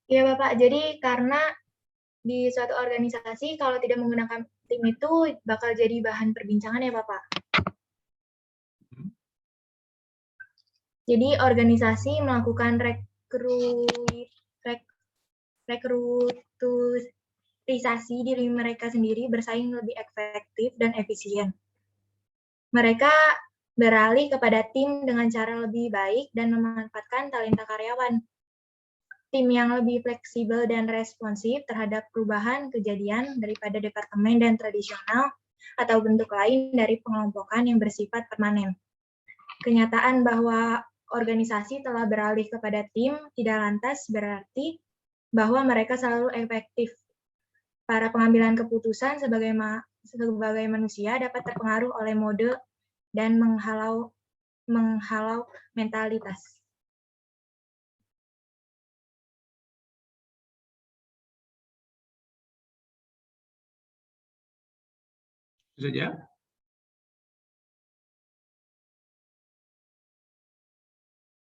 Iya Bapak, jadi karena di suatu organisasi kalau tidak menggunakan tim itu bakal jadi bahan perbincangan ya Bapak. Jadi organisasi melakukan rekrutisasi diri mereka sendiri bersaing lebih efektif dan efisien. Mereka beralih kepada tim dengan cara lebih baik dan memanfaatkan talenta karyawan. Tim yang lebih fleksibel dan responsif terhadap perubahan kejadian daripada departemen dan tradisional atau bentuk lain dari pengelompokan yang bersifat permanen. Kenyataan bahwa organisasi telah beralih kepada tim tidak lantas berarti bahwa mereka selalu efektif. Para pengambilan keputusan sebagai manusia dapat terpengaruh oleh mode dan menghalau mentalitas. Saja.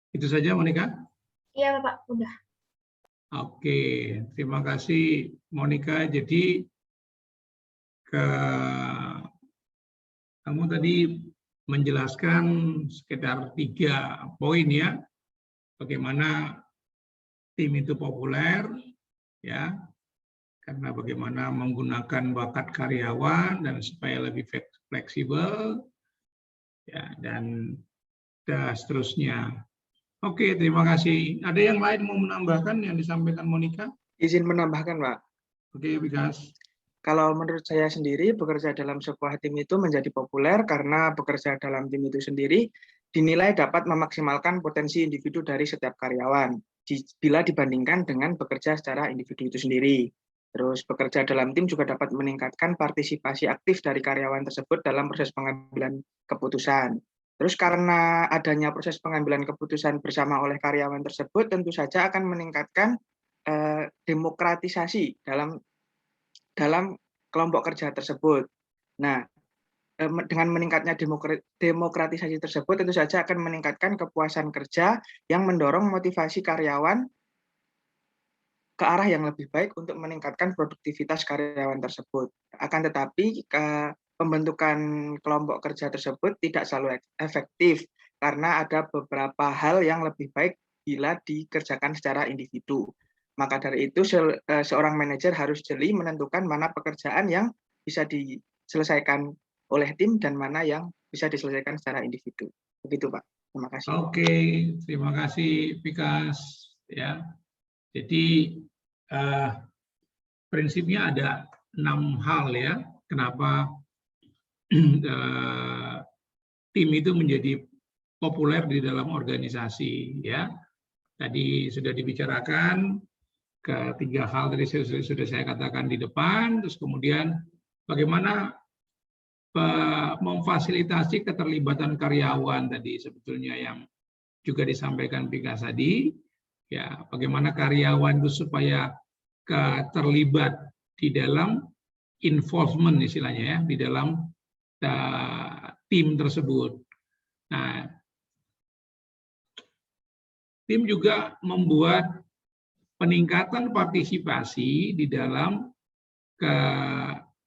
Itu saja, Monica? Iya, Bapak, udah. Oke, terima kasih, Monica. Jadi, kamu tadi menjelaskan sekitar 3 poin ya, bagaimana tim itu populer, ya, karena bagaimana menggunakan bakat karyawan dan supaya lebih fleksibel, ya, dan seterusnya. Oke, terima kasih. Ada yang lain mau menambahkan yang disampaikan Monica? Izin menambahkan, Pak. Oke, Bikas. Kalau menurut saya sendiri, bekerja dalam sebuah tim itu menjadi populer karena bekerja dalam tim itu sendiri dinilai dapat memaksimalkan potensi individu dari setiap karyawan bila dibandingkan dengan bekerja secara individu itu sendiri. Terus bekerja dalam tim juga dapat meningkatkan partisipasi aktif dari karyawan tersebut dalam proses pengambilan keputusan. Terus karena adanya proses pengambilan keputusan bersama oleh karyawan tersebut tentu saja akan meningkatkan demokratisasi dalam kelompok kerja tersebut. Nah, dengan meningkatnya demokratisasi tersebut tentu saja akan meningkatkan kepuasan kerja yang mendorong motivasi karyawan ke arah yang lebih baik untuk meningkatkan produktivitas karyawan tersebut. Akan tetapi pembentukan kelompok kerja tersebut tidak selalu efektif karena ada beberapa hal yang lebih baik bila dikerjakan secara individu. Maka dari itu seorang manajer harus jeli menentukan mana pekerjaan yang bisa diselesaikan oleh tim dan mana yang bisa diselesaikan secara individu. Begitu, Pak. Terima kasih. Oke, terima kasih, Bikas. Ya, jadi prinsipnya ada 6 hal ya. Kenapa tim itu menjadi populer di dalam organisasi ya. Tadi sudah dibicarakan ketiga hal tadi sudah saya katakan di depan, terus kemudian bagaimana memfasilitasi keterlibatan karyawan tadi sebetulnya yang juga disampaikan Bikas tadi, ya bagaimana karyawan itu supaya terlibat di dalam involvement istilahnya ya, di dalam tim tersebut. Nah, tim juga membuat peningkatan partisipasi di dalam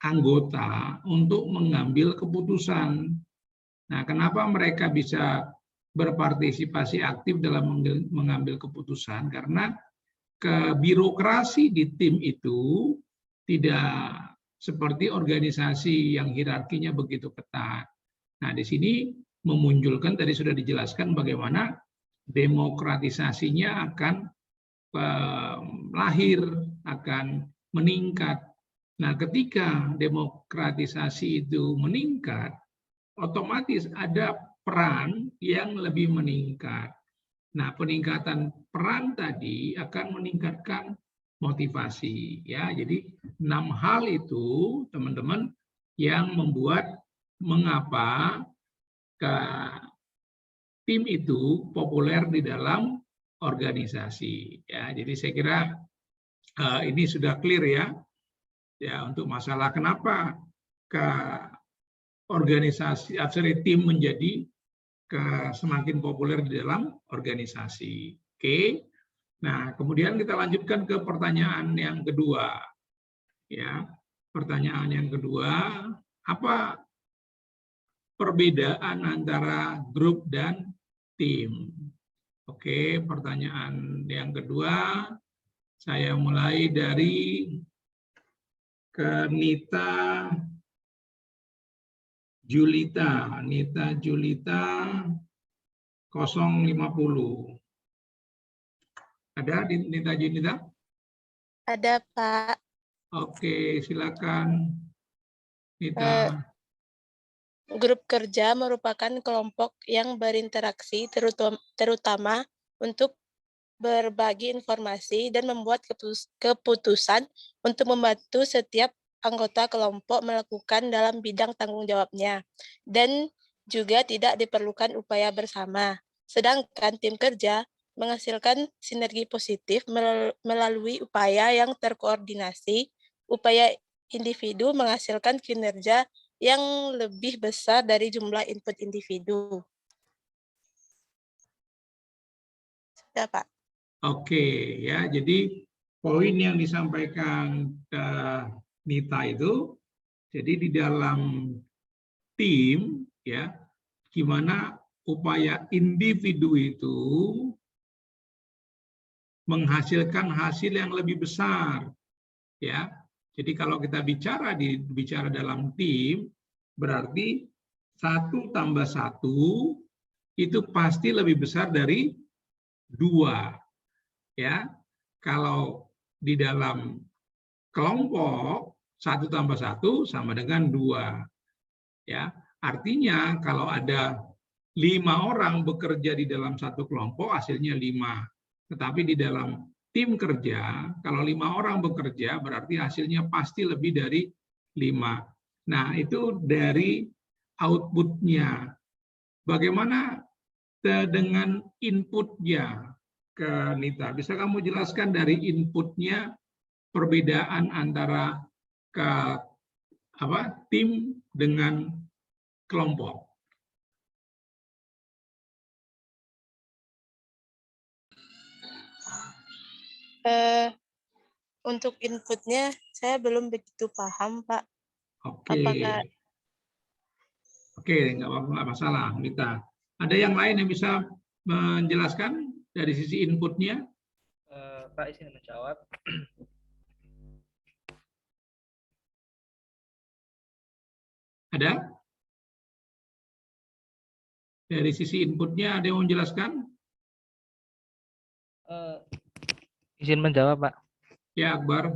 anggota untuk mengambil keputusan. Nah, kenapa mereka bisa berpartisipasi aktif dalam mengambil keputusan? Karena birokrasi di tim itu tidak seperti organisasi yang hierarkinya begitu ketat. Nah, di sini memunculkan, tadi sudah dijelaskan bagaimana demokratisasinya akan lahir, akan meningkat. Nah, ketika demokratisasi itu meningkat, otomatis ada peran yang lebih meningkat. Nah, peningkatan peran tadi akan meningkatkan motivasi ya. Jadi 6 hal itu teman-teman yang membuat mengapa tim itu populer di dalam organisasi ya. Jadi saya kira ini sudah clear ya. Ya, untuk masalah kenapa organisasi tim menjadi semakin populer di dalam organisasi. Oke. Nah, kemudian kita lanjutkan ke pertanyaan yang kedua. Ya, pertanyaan yang kedua, apa perbedaan antara grup dan tim? Oke, pertanyaan yang kedua, saya mulai dari Nita Julita. Nita Julita 050. Ada Nita Julita? Ada, Pak. Oke, silakan. Nita. Grup kerja merupakan kelompok yang berinteraksi terutama untuk berbagi informasi dan membuat keputusan untuk membantu setiap anggota kelompok melakukan dalam bidang tanggung jawabnya, dan juga tidak diperlukan upaya bersama. Sedangkan tim kerja menghasilkan sinergi positif melalui upaya yang terkoordinasi. Upaya individu menghasilkan kinerja yang lebih besar dari jumlah input individu. Sudah, Pak. Oke, ya. Jadi poin yang disampaikan ke Nita itu, jadi di dalam tim, ya, gimana upaya individu itu menghasilkan hasil yang lebih besar, ya. Jadi kalau kita bicara dalam tim, berarti 1 tambah 1 itu pasti lebih besar dari 2. Ya, kalau di dalam kelompok 1 tambah 1 sama dengan 2. Ya, artinya kalau ada 5 orang bekerja di dalam satu kelompok hasilnya 5. Tetapi di dalam tim kerja, kalau 5 orang bekerja berarti hasilnya pasti lebih dari 5. Nah, itu dari outputnya. Bagaimana dengan inputnya ke Nita? Bisa kamu jelaskan dari inputnya perbedaan antara tim dengan kelompok? Untuk inputnya saya belum begitu paham, Pak. Oke. Apakah Oke, nggak masalah, Nita. Ada yang lain yang bisa menjelaskan dari sisi inputnya? Pak izin menjawab. Ada? Dari sisi inputnya ada yang menjelaskan? Izin menjawab, Pak. Ya, Akbar.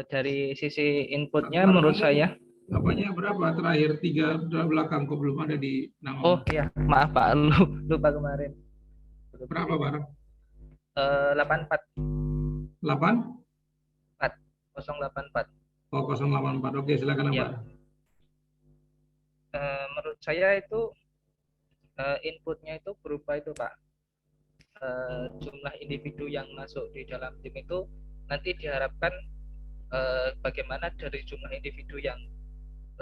Dari sisi inputnya menurut saya. Apanya berapa terakhir? 3 belakang kok belum ada di nama. Oh iya, maaf Pak, lupa kemarin. Berapa, Bar? 84. 8? 084. Oh, 084. Oke, silakan, Akbar. Menurut saya itu inputnya itu berupa itu, Pak. Jumlah individu yang masuk di dalam tim itu nanti diharapkan bagaimana dari jumlah individu yang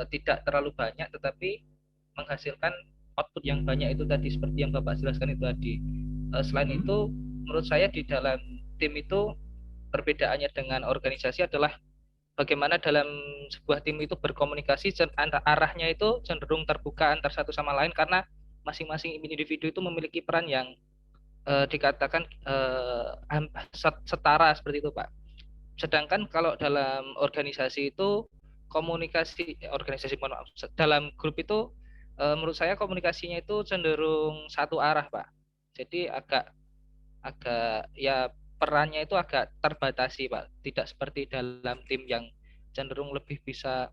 tidak terlalu banyak tetapi menghasilkan output yang banyak itu tadi seperti yang Bapak jelaskan itu tadi. Selain itu menurut saya di dalam tim itu perbedaannya dengan organisasi adalah bagaimana dalam sebuah tim itu berkomunikasi, arahnya itu cenderung terbuka antar satu sama lain karena masing-masing individu itu memiliki peran yang dikatakan setara seperti itu, Pak. Sedangkan kalau dalam organisasi itu dalam grup itu menurut saya komunikasinya itu cenderung satu arah, Pak. Jadi agak ya perannya itu agak terbatasi, Pak. Tidak seperti dalam tim yang cenderung lebih bisa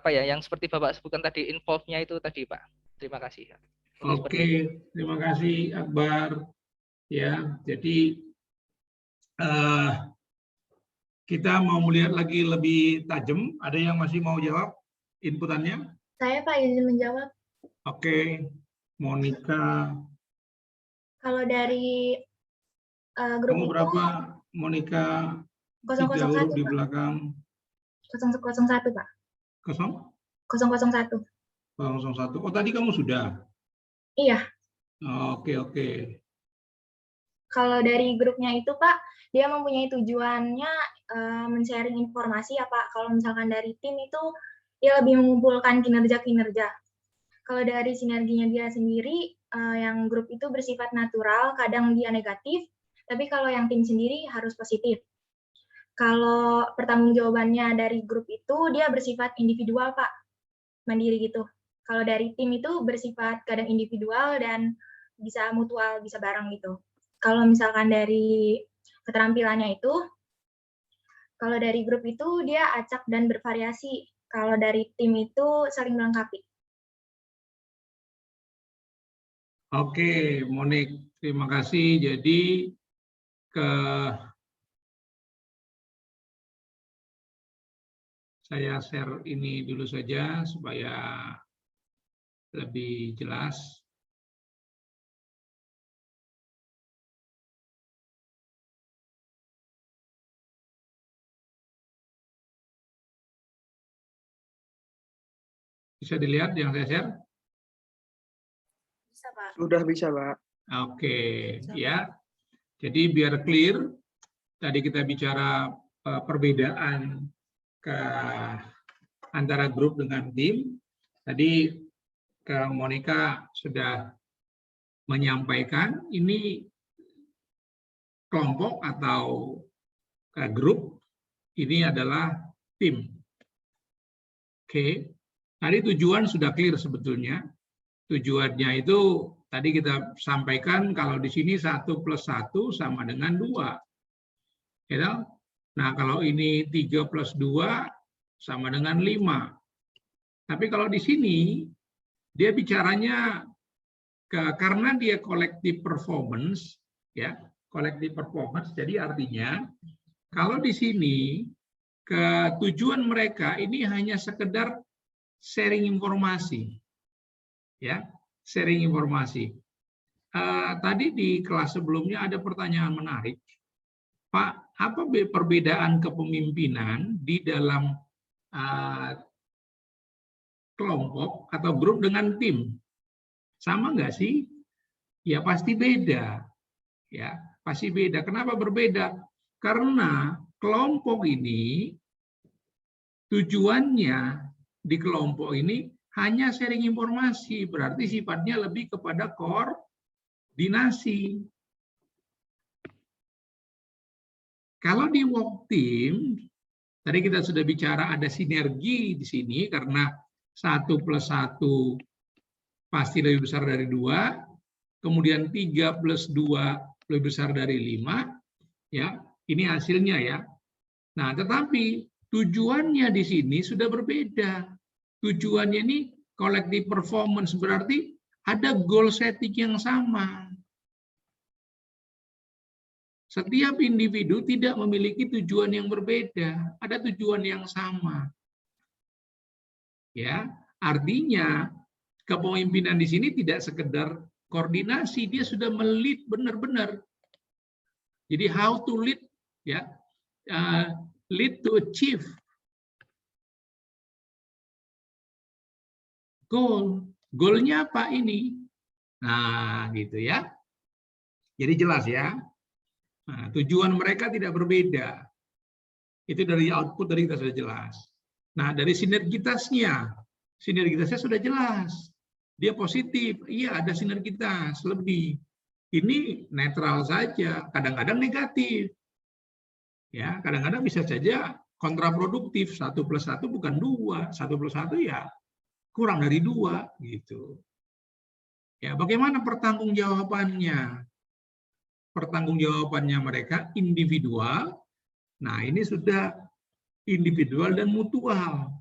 yang seperti Bapak sebutkan tadi, involve-nya itu tadi, Pak. Terima kasih. Oke, terima kasih Akbar. Ya, jadi kita mau melihat lagi lebih tajam. Ada yang masih mau jawab inputannya? Saya, Pak, izin menjawab. Oke, Monica. Kalau dari grup Kamu itu berapa, Monica? 001, di Pak. belakang. 001, Pak. 001. 001. 001. Oh, tadi kamu sudah? Iya. Oke, oke. Kalau dari grupnya itu, Pak, dia mempunyai tujuannya men-sharing informasi ya, Pak. Kalau misalkan dari tim itu, dia lebih mengumpulkan kinerja-kinerja. Kalau dari sinerginya dia sendiri, yang grup itu bersifat natural, kadang dia negatif, tapi kalau yang tim sendiri harus positif. Kalau pertanggungjawabannya dari grup itu, dia bersifat individual, Pak, mandiri gitu. Kalau dari tim itu bersifat kadang individual dan bisa mutual, bisa bareng gitu. Kalau misalkan dari keterampilannya itu, kalau dari grup itu dia acak dan bervariasi. Kalau dari tim itu saling melengkapi. Oke, Monik, terima kasih. Jadi saya share ini dulu saja supaya lebih jelas. Bisa dilihat yang saya share? Bisa, Pak. Sudah bisa, Pak. Oke, ya. Jadi biar clear, tadi kita bicara perbedaan antara grup dengan tim. Tadi Kak Monica sudah menyampaikan ini kelompok atau grup, ini adalah tim. Oke, tadi tujuan sudah clear sebetulnya. Tujuannya itu tadi kita sampaikan kalau di sini 1 + 1 sama dengan 2. Ya, nah, kalau ini 3 + 2 sama dengan 5. Tapi kalau di sini dia bicaranya karena dia collective performance, ya, collective performance. Jadi artinya kalau di sini tujuan mereka ini hanya sekedar sharing informasi, ya, sharing informasi. Tadi di kelas sebelumnya ada pertanyaan menarik, Pak, apa perbedaan kepemimpinan di dalam kelompok atau grup dengan tim? Sama nggak sih? Ya pasti beda. Ya, pasti beda. Kenapa berbeda? Karena kelompok ini tujuannya di kelompok ini hanya sharing informasi, berarti sifatnya lebih kepada koordinasi. Kalau di work team, tadi kita sudah bicara ada sinergi di sini karena 1 + 1 pasti lebih besar dari 2, kemudian 3 + 2 lebih besar dari 5, ya, ini hasilnya ya. Nah, tetapi tujuannya di sini sudah berbeda. Tujuannya ini collective performance, berarti ada goal setting yang sama. Setiap individu tidak memiliki tujuan yang berbeda, ada tujuan yang sama. Ya, artinya kepemimpinan di sini tidak sekedar koordinasi, dia sudah melit benar-benar. Jadi how to lead, ya, lead to achieve goal. Goalnya apa ini? Nah, gitu ya. Jadi jelas ya. Nah, tujuan mereka tidak berbeda. Itu dari output dari kita sudah jelas. Nah, dari sinergitasnya sudah jelas. Dia positif, iya ada sinergitas lebih. Ini netral saja, kadang-kadang negatif. Ya, kadang-kadang bisa saja kontraproduktif, 1 + 1 bukan 2, 1 + 1 ya kurang dari 2 gitu. Ya, bagaimana pertanggungjawabannya? Pertanggungjawabannya mereka individual. Nah, ini sudah individual dan mutual.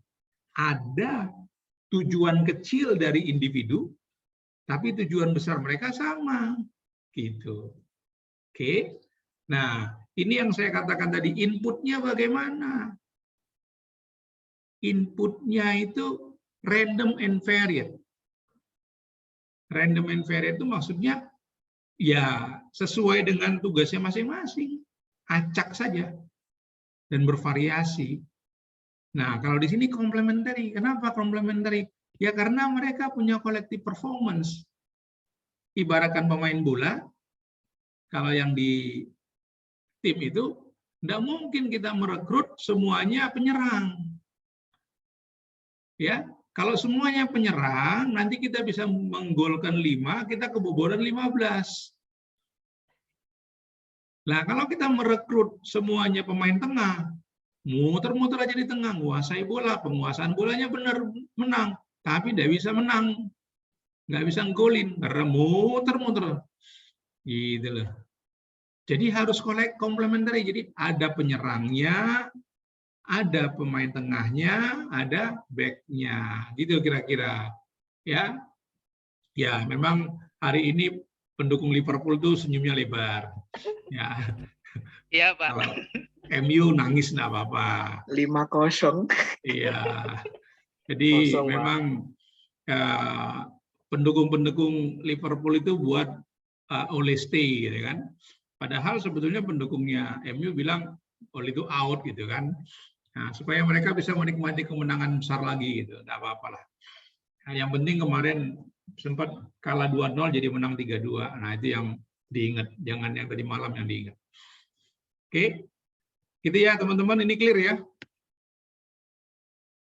Ada tujuan kecil dari individu, tapi tujuan besar mereka sama. Gitu. Oke. Nah, ini yang saya katakan tadi, inputnya bagaimana? Inputnya itu random and varied. Random and varied itu maksudnya ya sesuai dengan tugasnya masing-masing, acak saja dan bervariasi. Nah, kalau di sini complementary. Kenapa complementary? Ya karena mereka punya collective performance. ibaratkan pemain bola, kalau yang di tim itu, tidak mungkin kita merekrut semuanya penyerang. Ya, kalau semuanya penyerang, nanti kita bisa menggolkan 5, kita kebobolan 15. Nah, kalau kita merekrut semuanya pemain tengah, muter-muter aja di tengah, menguasai bola, penguasaan bolanya benar menang, tapi tidak bisa menang, nggak bisa golin karena muter-muter, gitu loh. Jadi harus komplementari. Jadi ada penyerangnya, ada pemain tengahnya, ada back-nya, gitu kira-kira. Ya, ya memang hari ini pendukung Liverpool tuh senyumnya lebar. Ya. Iya, Pak. Kalau MU nangis nggak apa-apa. 5-0. Iya. Jadi Kosong, Pak. memang pendukung-pendukung Liverpool itu buat Ole stay, gitu kan. Padahal sebetulnya pendukungnya MU bilang Ole itu out, gitu kan. Nah, supaya mereka bisa menikmati kemenangan besar lagi, gitu. Nggak apa-apa lah. Nah, yang penting kemarin sempat kalah 2-0 jadi menang 3-2. Nah, itu yang diingat, jangan yang tadi malam yang diingat. Oke. Gitu ya, teman-teman, ini clear ya?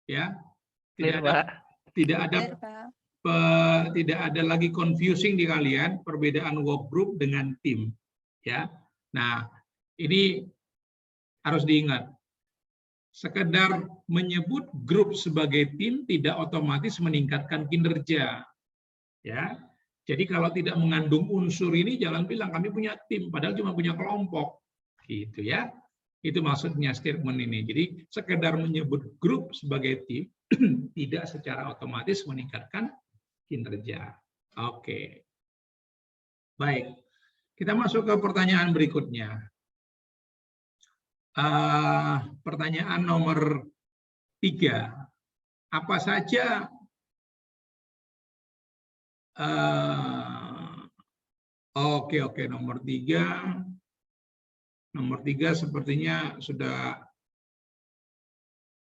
Ya. Clear, Pak. Tidak ada lagi confusing di kalian perbedaan work group dengan tim, ya. Nah, ini harus diingat. Sekedar menyebut grup sebagai tim tidak otomatis meningkatkan kinerja, ya. Jadi kalau tidak mengandung unsur ini jangan bilang kami punya tim, padahal cuma punya kelompok, gitu ya. Itu maksudnya statement ini. Jadi sekedar menyebut grup sebagai tim tidak secara otomatis meningkatkan kinerja. Oke. Baik. Kita masuk ke pertanyaan berikutnya. Pertanyaan nomor 3. Apa saja oke, nomor 3. Nomor 3 sepertinya sudah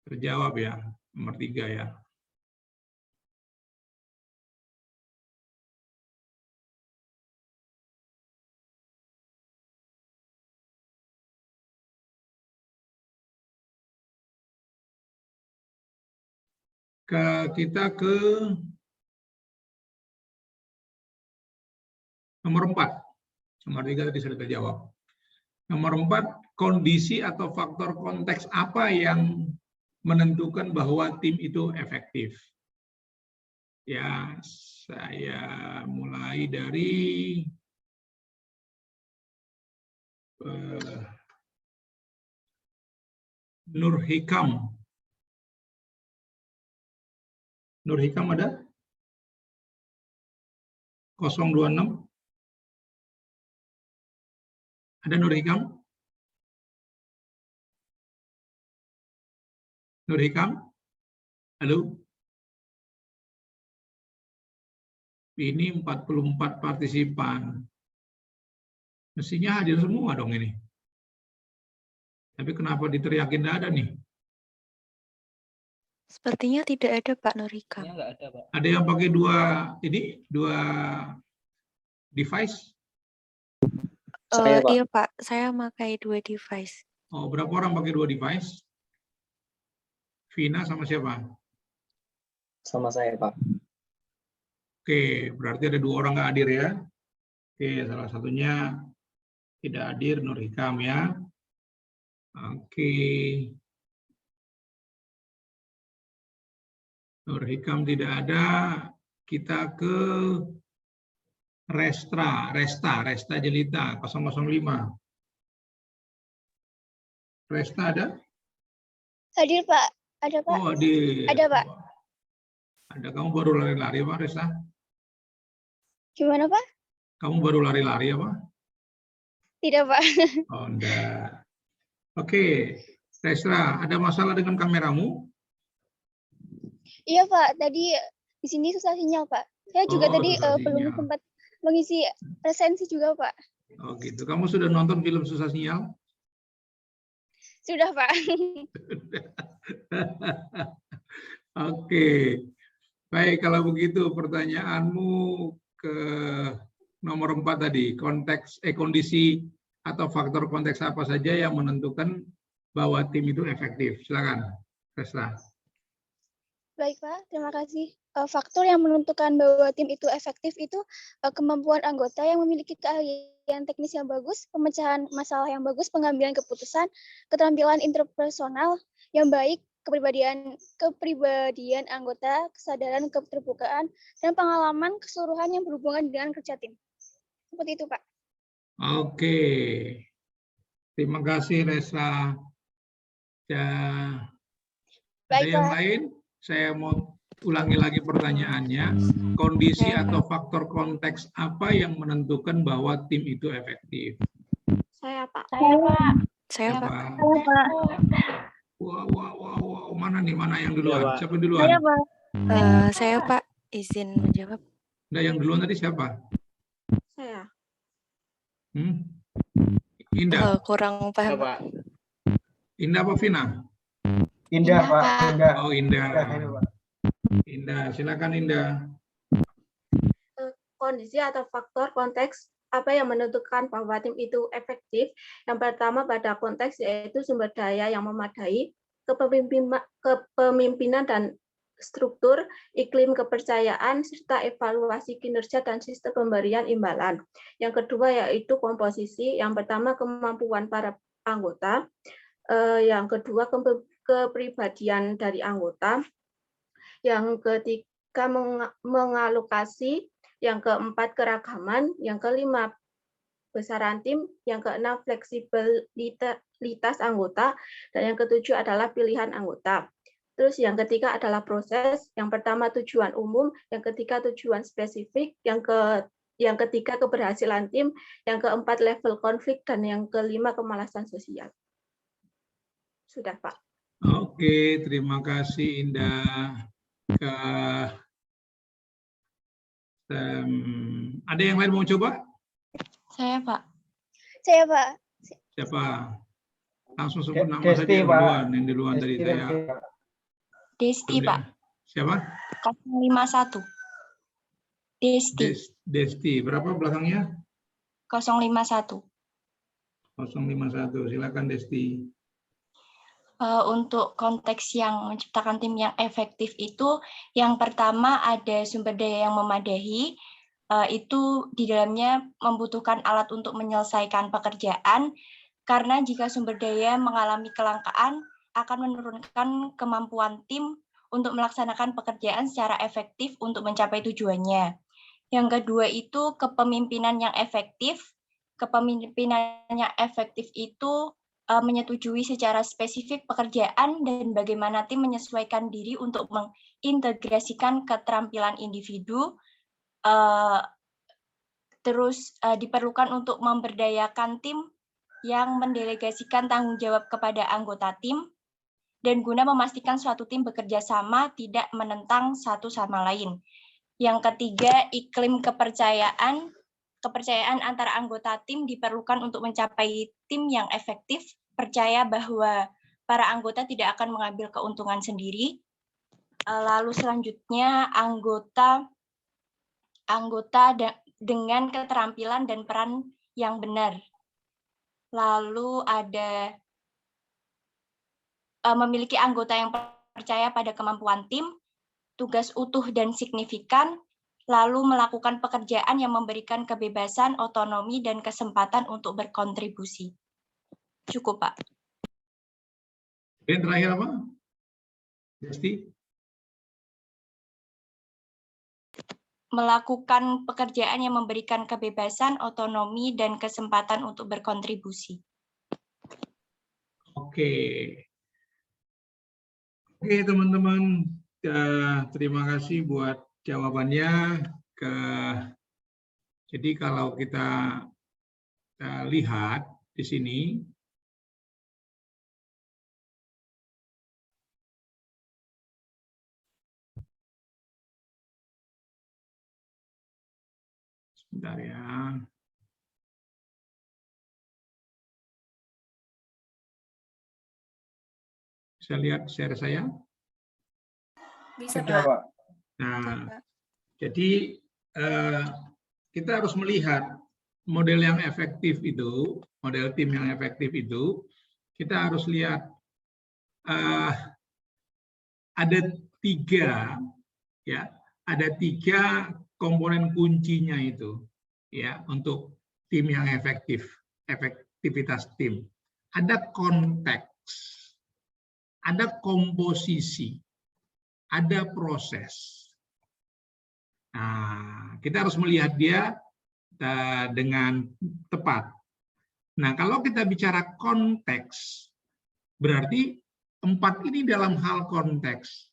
terjawab ya. Nomor 3 ya. Kita ke nomor 4. Nomor 3 tadi sudah terjawab. Nomor 4, kondisi atau faktor konteks apa yang menentukan bahwa tim itu efektif? Ya, saya mulai dari Nur Hikam. Nur Hikam ada? 026. Ada Nur Hikam? Nur Hikam? Halo? Ini 44 partisipan. Mestinya hadir semua dong ini. Tapi kenapa diteriakin tidak ada nih? Sepertinya tidak ada Pak Nurika. Nggak ada, Pak. Ada yang pakai dua device? Iya Pak, saya pakai 2 device. Oh, berapa orang pakai 2 device? Vina sama siapa? Sama saya, Pak. Oke, berarti ada 2 orang nggak hadir ya. Oke, salah satunya tidak hadir, Nur Hikam ya. Oke. Nur Hikam tidak ada. Kita ke Resta Jelita 005. Resta ada? Hadir, Pak. Ada, Pak. Oh, hadir. Ada, Pak. Ada. Kamu baru lari-lari apa, Resta? Gimana, Pak? Kamu baru lari-lari apa? Tidak, Pak. Oh, enggak. Oke, Resta, ada masalah dengan kameramu? Iya, Pak. Tadi di sini susah sinyal, Pak. Saya juga tadi susah belum sinyal. sempat mengisi resensi juga, Pak. Oh gitu. Kamu sudah nonton film Susah Sinyal? Sudah, Pak. Oke. Baik, kalau begitu pertanyaanmu ke nomor 4 tadi, kondisi atau faktor konteks apa saja yang menentukan bahwa tim itu efektif. Silakan, Resla. Baik, Pak. Terima kasih. Faktor yang menentukan bahwa tim itu efektif itu kemampuan anggota yang memiliki keahlian teknis yang bagus, pemecahan masalah yang bagus, pengambilan keputusan, keterampilan interpersonal yang baik, kepribadian anggota, kesadaran keterbukaan, dan pengalaman keseluruhan yang berhubungan dengan kerja tim. Seperti itu, Pak. Oke. Terima kasih, Resa. Ya. Ada Baik, yang Pak. lain? Saya mau ulangi lagi pertanyaannya. Kondisi atau faktor konteks apa yang menentukan bahwa tim itu efektif? Saya, Pak. Saya, Pak. Siapa? Wah. Mana nih? Mana yang duluan? Siapa duluan? Saya, Pak. Izin menjawab. Nah, yang duluan tadi siapa? Saya. Indah. Kurang paham, Pak. Indah apa Vina? Indah, Pak. Indah. Oh, Indah. Indah, silakan Indah. Kondisi atau faktor konteks apa yang menentukan bahwa tim itu efektif? Yang pertama pada konteks yaitu sumber daya yang memadai, kepemimpinan dan struktur, iklim kepercayaan, serta evaluasi kinerja dan sistem pemberian imbalan. Yang kedua yaitu komposisi. Yang pertama kemampuan para anggota, yang kedua kepribadian dari anggota, yang ketiga mengalokasi, yang keempat keragaman, yang kelima besaran tim, yang keenam fleksibilitas anggota, dan yang ketujuh adalah pilihan anggota. Terus yang ketiga adalah proses, yang pertama tujuan umum, yang ketiga tujuan spesifik, yang ketiga keberhasilan tim, yang keempat level konflik, dan yang kelima kemalasan sosial. Sudah, Pak. Oke, terima kasih Indah. Ada yang lain mau coba? Saya, Pak. Saya, Pak. Siapa? Langsung sebut nama saja yang duluan. Yang duluan tadi saya. Desti, Pak. Siapa? 051. Desti. Desti. Berapa belakangnya? 051. 051. Silakan Desti. Untuk konteks yang menciptakan tim yang efektif itu, yang pertama ada sumber daya yang memadai, itu di dalamnya membutuhkan alat untuk menyelesaikan pekerjaan, karena jika sumber daya mengalami kelangkaan, akan menurunkan kemampuan tim untuk melaksanakan pekerjaan secara efektif untuk mencapai tujuannya. Yang kedua itu kepemimpinan yang efektif. Kepemimpinan yang efektif itu menyetujui secara spesifik pekerjaan dan bagaimana tim menyesuaikan diri untuk mengintegrasikan keterampilan individu, terus diperlukan untuk memberdayakan tim yang mendelegasikan tanggung jawab kepada anggota tim, dan guna memastikan suatu tim bekerja sama tidak menentang satu sama lain. Yang ketiga, iklim kepercayaan. Kepercayaan antara anggota tim diperlukan untuk mencapai tim yang efektif, percaya bahwa para anggota tidak akan mengambil keuntungan sendiri. Lalu selanjutnya anggota dengan keterampilan dan peran yang benar. Lalu ada memiliki anggota yang percaya pada kemampuan tim, tugas utuh dan signifikan, lalu melakukan pekerjaan yang memberikan kebebasan, otonomi, dan kesempatan untuk berkontribusi. Cukup, Pak. Yang terakhir apa? Desti? Melakukan pekerjaan yang memberikan kebebasan, otonomi, dan kesempatan untuk berkontribusi. Oke. Oke, teman-teman. Terima kasih buat jawabannya. Jadi kalau kita lihat di sini, sebentar ya. Bisa lihat share saya? Bisa, Pak. Nah, jadi kita harus melihat model yang efektif itu, model tim yang efektif itu, kita harus lihat ada tiga komponen kuncinya itu, ya, untuk tim yang efektif, efektivitas tim. Ada konteks, ada komposisi, ada proses. Nah, kita harus melihat dia dengan tepat. Nah, kalau kita bicara konteks, berarti 4 ini dalam hal konteks.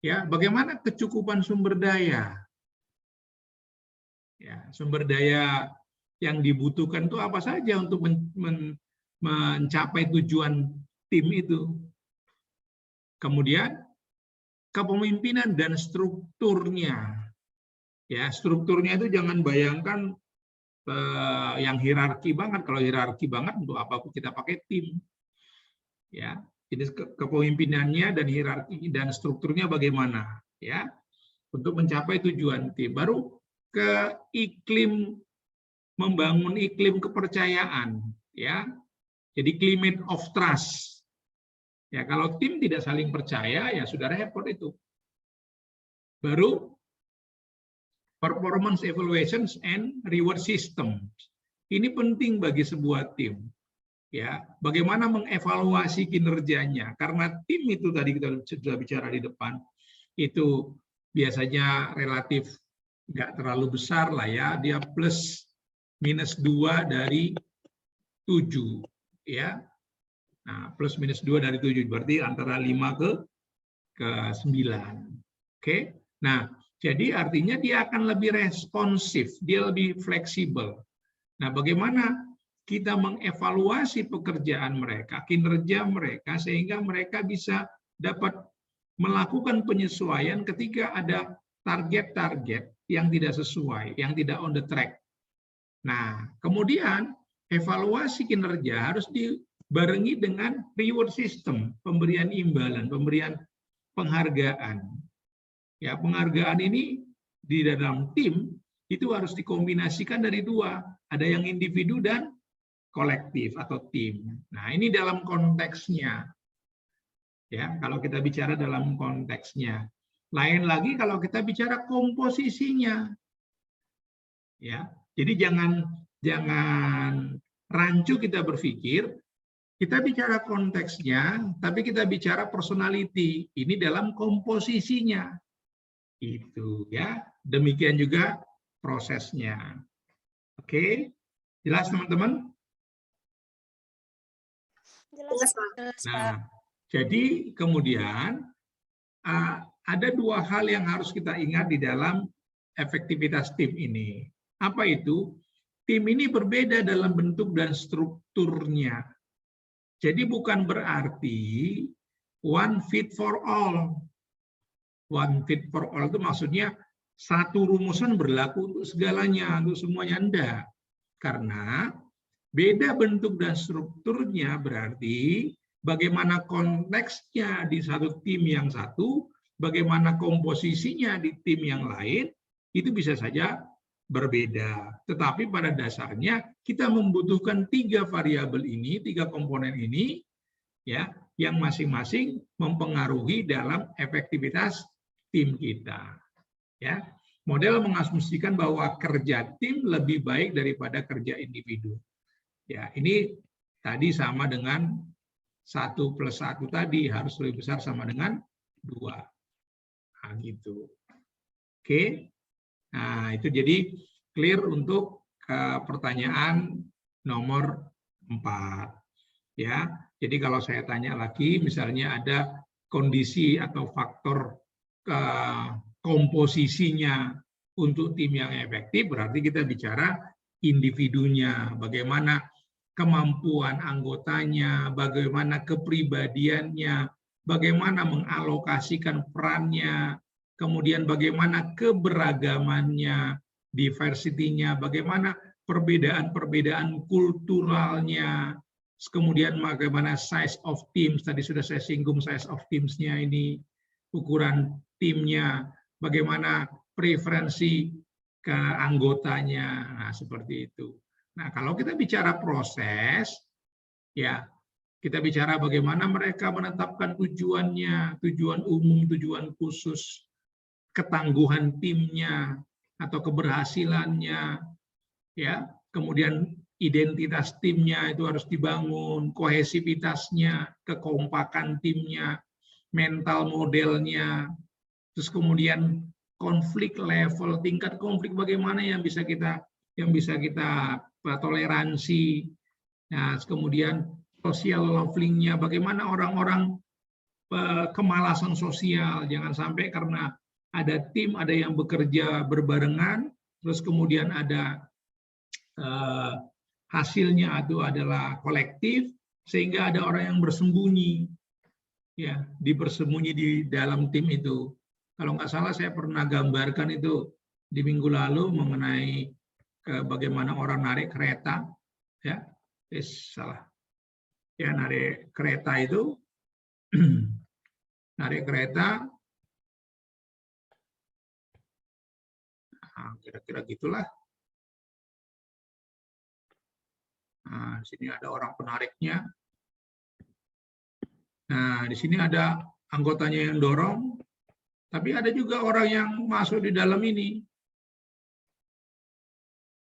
Ya, bagaimana kecukupan sumber daya? Ya, sumber daya yang dibutuhkan itu apa saja untuk mencapai tujuan tim itu. Kemudian kepemimpinan dan strukturnya. Ya, strukturnya itu jangan bayangkan yang hierarki banget. Kalau hierarki banget untuk apa kita pakai tim? Ya, jadi kepemimpinannya dan hierarki dan strukturnya bagaimana? Ya, untuk mencapai tujuan tim. Baru ke iklim, membangun iklim kepercayaan. Ya, jadi climate of trust. Ya, kalau tim tidak saling percaya, ya sudah repot itu. Baru performance evaluations and reward system. Ini penting bagi sebuah tim. Ya, bagaimana mengevaluasi kinerjanya? Karena tim itu tadi kita sudah bicara di depan, itu biasanya relatif nggak terlalu besar lah ya, dia plus minus 2 dari 7. Ya. Nah, plus minus 2 dari 7 berarti antara 5 ke 9. Oke. Nah, jadi artinya dia akan lebih responsif, dia lebih fleksibel. Nah, bagaimana kita mengevaluasi pekerjaan mereka, kinerja mereka, sehingga mereka bisa dapat melakukan penyesuaian ketika ada target-target yang tidak sesuai, yang tidak on the track. Nah, kemudian evaluasi kinerja harus dibarengi dengan reward system, pemberian imbalan, pemberian penghargaan. Ya, penghargaan ini di dalam tim itu harus dikombinasikan dari 2, ada yang individu dan kolektif atau tim. Nah, ini dalam konteksnya. Ya, kalau kita bicara dalam konteksnya. Lain lagi kalau kita bicara komposisinya. Ya, jadi jangan rancu kita berpikir kita bicara konteksnya, tapi kita bicara personality. Ini dalam komposisinya. Itu ya. Demikian juga prosesnya. Oke. Jelas teman-teman? Jelas. Nah, jadi kemudian ada 2 hal yang harus kita ingat di dalam efektivitas tim ini. Apa itu? Tim ini berbeda dalam bentuk dan strukturnya. Jadi bukan berarti one fit for all. One fit for all itu maksudnya satu rumusan berlaku untuk segalanya, untuk semuanya. Enggak. Karena beda bentuk dan strukturnya berarti bagaimana konteksnya di satu tim yang satu, bagaimana komposisinya di tim yang lain, itu bisa saja berbeda. Tetapi pada dasarnya kita membutuhkan 3 variabel ini, 3 komponen ini, ya, yang masing-masing mempengaruhi dalam efektivitas tim kita. Ya, model mengasumsikan bahwa kerja tim lebih baik daripada kerja individu. Ya, ini tadi sama dengan 1 + 1 tadi harus lebih besar sama dengan 2. Nah, gitu. Oke. Nah, itu jadi clear untuk pertanyaan nomor 4. Ya. Jadi kalau saya tanya lagi, misalnya ada kondisi atau faktor komposisinya untuk tim yang efektif, berarti kita bicara individunya, bagaimana kemampuan anggotanya, bagaimana kepribadiannya, bagaimana mengalokasikan perannya, kemudian bagaimana keberagamannya, diversity-nya, bagaimana perbedaan-perbedaan kulturalnya, kemudian bagaimana size of teams, tadi sudah saya singgung size of teams-nya ini, ukuran timnya, bagaimana preferensi ke anggotanya. Nah, seperti itu. Nah, kalau kita bicara proses, ya kita bicara bagaimana mereka menetapkan tujuannya, tujuan umum, tujuan khusus, ketangguhan timnya atau keberhasilannya, ya. Kemudian identitas timnya itu harus dibangun, kohesivitasnya, kekompakan timnya, mental modelnya, terus kemudian konflik level, tingkat konflik bagaimana yang bisa kita toleransi. Nah, kemudian social leveling-nya, bagaimana orang-orang kemalasan sosial, jangan sampai karena ada tim, ada yang bekerja berbarengan, terus kemudian ada hasilnya itu adalah kolektif, sehingga ada orang yang bersembunyi, ya, bersembunyi di dalam tim itu. Kalau nggak salah saya pernah gambarkan itu di minggu lalu mengenai bagaimana orang narik kereta, ya, salah, ya, narik kereta itu, narik kereta, kira-kira gitulah. Nah, di sini ada orang penariknya. Nah, di sini ada anggotanya yang dorong, tapi ada juga orang yang masuk di dalam ini.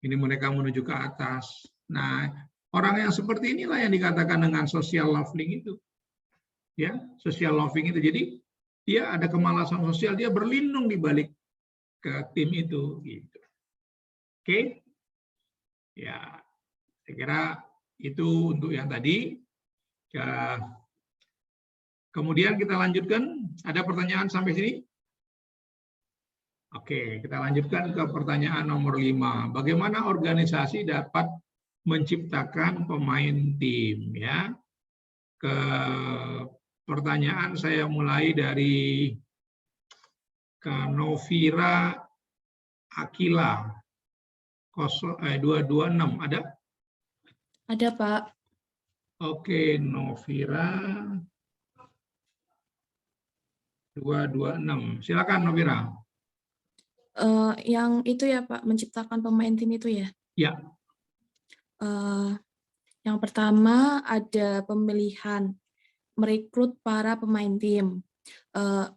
Ini mereka menuju ke atas. Nah, orang yang seperti inilah yang dikatakan dengan social leveling itu. Ya, social leveling itu. Jadi dia ada kemalasan sosial, dia berlindung di balik ke tim itu gitu. Oke. Ya, saya kira itu untuk yang tadi. Ya. Kemudian kita lanjutkan. Ada pertanyaan sampai sini? Oke, kita lanjutkan ke pertanyaan nomor 5. Bagaimana organisasi dapat menciptakan pemain tim? Ya, ke pertanyaan saya mulai dari Novira Akila 226. Ada? Ada, Pak. Oke, Novira 226. Silakan, Novira. Yang itu ya, Pak, menciptakan pemain tim itu ya? Ya. Yang pertama ada pemilihan, merekrut para pemain tim.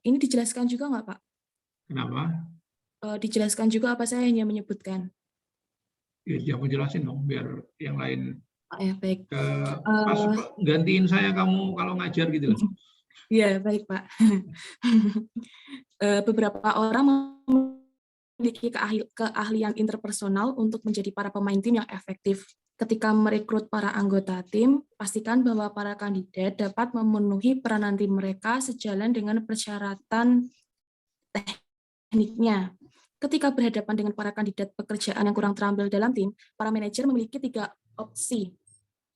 Ini dijelaskan juga nggak, Pak? Kenapa? Dijelaskan juga apa saya hanya menyebutkan? Ya, jangan jelasin dong, biar yang lain. Ya, baik. Pas gantiin saya kamu kalau ngajar gitu loh. Iya, baik, Pak. Beberapa orang memiliki keahlian interpersonal untuk menjadi para pemain tim yang efektif. Ketika merekrut para anggota tim, pastikan bahwa para kandidat dapat memenuhi peranan tim mereka sejalan dengan persyaratan tekniknya. Ketika berhadapan dengan para kandidat pekerjaan yang kurang terampil dalam tim, para manajer memiliki 3 opsi.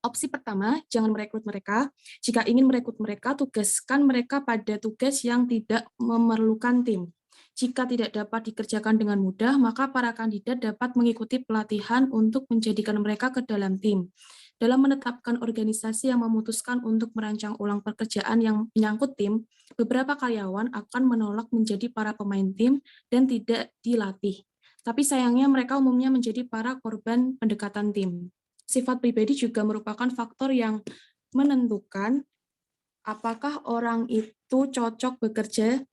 Opsi pertama, jangan merekrut mereka. Jika ingin merekrut mereka, tugaskan mereka pada tugas yang tidak memerlukan tim. Jika tidak dapat dikerjakan dengan mudah, maka para kandidat dapat mengikuti pelatihan untuk menjadikan mereka ke dalam tim. Dalam menetapkan organisasi yang memutuskan untuk merancang ulang pekerjaan yang menyangkut tim, beberapa karyawan akan menolak menjadi para pemain tim dan tidak dilatih. Tapi sayangnya mereka umumnya menjadi para korban pendekatan tim. Sifat pribadi juga merupakan faktor yang menentukan apakah orang itu cocok bekerja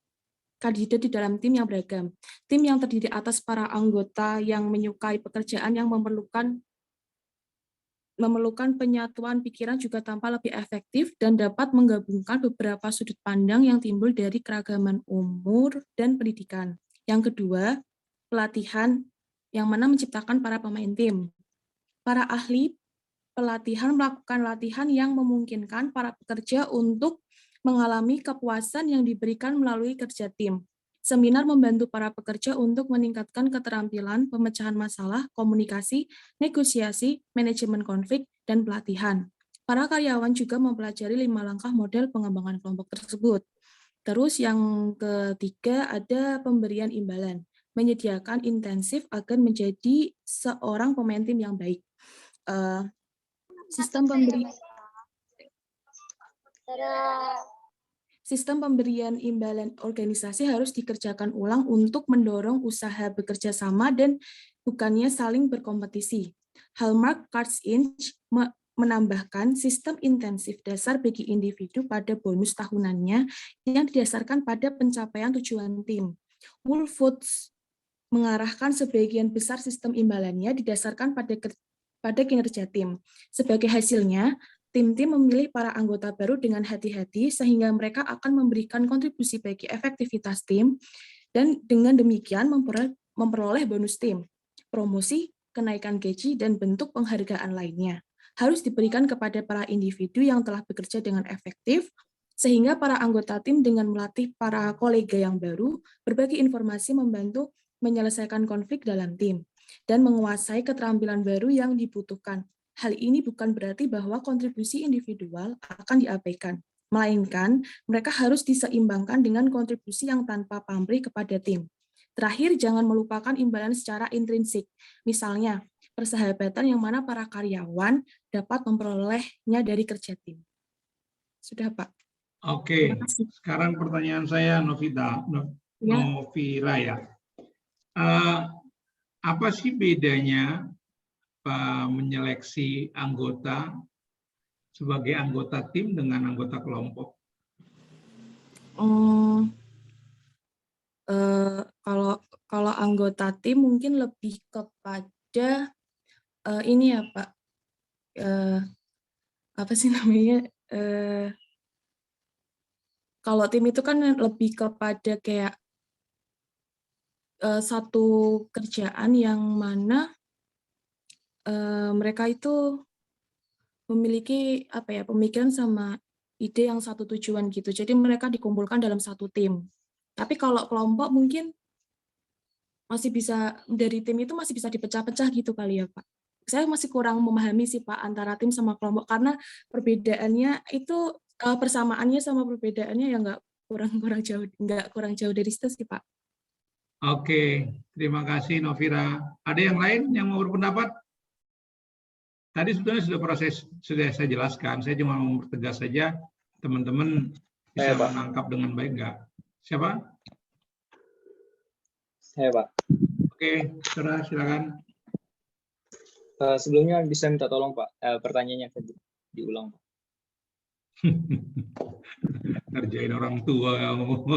kandidat di dalam tim yang beragam. Tim yang terdiri atas para anggota yang menyukai pekerjaan yang memerlukan penyatuan pikiran juga tampak lebih efektif dan dapat menggabungkan beberapa sudut pandang yang timbul dari keragaman umur dan pendidikan. Yang kedua, pelatihan yang mana menciptakan para pemain tim. Para ahli pelatihan melakukan latihan yang memungkinkan para pekerja untuk mengalami kepuasan yang diberikan melalui kerja tim. Seminar membantu para pekerja untuk meningkatkan keterampilan pemecahan masalah, komunikasi, negosiasi, manajemen konflik, dan pelatihan. Para karyawan juga mempelajari 5 langkah model pengembangan kelompok tersebut. Terus yang ketiga ada pemberian imbalan, menyediakan intensif agar menjadi seorang pemain tim yang baik. Sistem pemberian imbalan organisasi harus dikerjakan ulang untuk mendorong usaha bekerja sama dan bukannya saling berkompetisi. Hallmark Cards Inc. menambahkan sistem intensif dasar bagi individu pada bonus tahunannya yang didasarkan pada pencapaian tujuan tim. Whole Foods mengarahkan sebagian besar sistem imbalannya didasarkan pada kinerja tim. Sebagai hasilnya, tim-tim memilih para anggota baru dengan hati-hati sehingga mereka akan memberikan kontribusi bagi efektivitas tim dan dengan demikian memperoleh bonus tim, promosi, kenaikan gaji, dan bentuk penghargaan lainnya. Harus diberikan kepada para individu yang telah bekerja dengan efektif, sehingga para anggota tim dengan melatih para kolega yang baru, berbagi informasi membantu menyelesaikan konflik dalam tim, dan menguasai keterampilan baru yang dibutuhkan. Hal ini bukan berarti bahwa kontribusi individual akan diabaikan, melainkan mereka harus diseimbangkan dengan kontribusi yang tanpa pamrih kepada tim. Terakhir, jangan melupakan imbalan secara intrinsik, misalnya persahabatan yang mana para karyawan dapat memperolehnya dari kerja tim. Sudah, Pak. Oke, sekarang pertanyaan saya, Novira ya. Apa sih bedanya menyeleksi anggota sebagai anggota tim dengan anggota kelompok? Kalau anggota tim mungkin lebih kepada ini ya Pak, apa sih namanya? Kalau tim itu kan lebih kepada kayak satu kerjaan yang mana mereka itu memiliki pemikiran sama ide yang satu tujuan gitu. Jadi mereka dikumpulkan dalam satu tim. Tapi kalau kelompok mungkin masih bisa dari tim itu masih bisa dipecah-pecah gitu kali ya Pak. Saya masih kurang memahami sih Pak antara tim sama kelompok karena perbedaannya itu persamaannya sama perbedaannya ya nggak kurang jauh dari situ sih Pak. Oke, terima kasih Novira. Ada yang lain yang mau berpendapat? Tadi sebetulnya sudah saya jelaskan. Saya cuma mau mempertegas saja teman-teman bisa menangkap dengan baik nggak? Siapa? Saya, Pak. Oke, saudara silakan. Sebelumnya bisa minta tolong Pak, pertanyaannya diulang. Ngerjain orang tua kamu.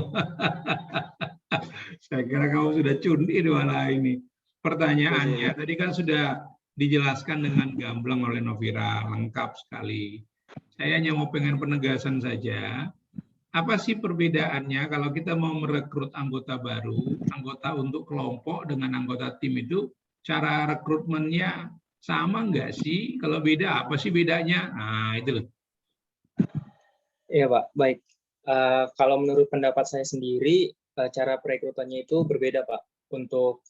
Saya kira kamu sudah cundi malah ini. Pertanyaannya tadi kan sudah dijelaskan dengan gamblang oleh Novira, lengkap sekali. Saya hanya mau pengen penegasan saja. Apa sih perbedaannya kalau kita mau merekrut anggota baru, anggota untuk kelompok dengan anggota tim itu, cara rekrutmennya sama nggak sih? Kalau beda, apa sih bedanya? Nah, itu loh. Iya Pak, baik. Kalau menurut pendapat saya sendiri, cara perekrutannya itu berbeda Pak. Untuk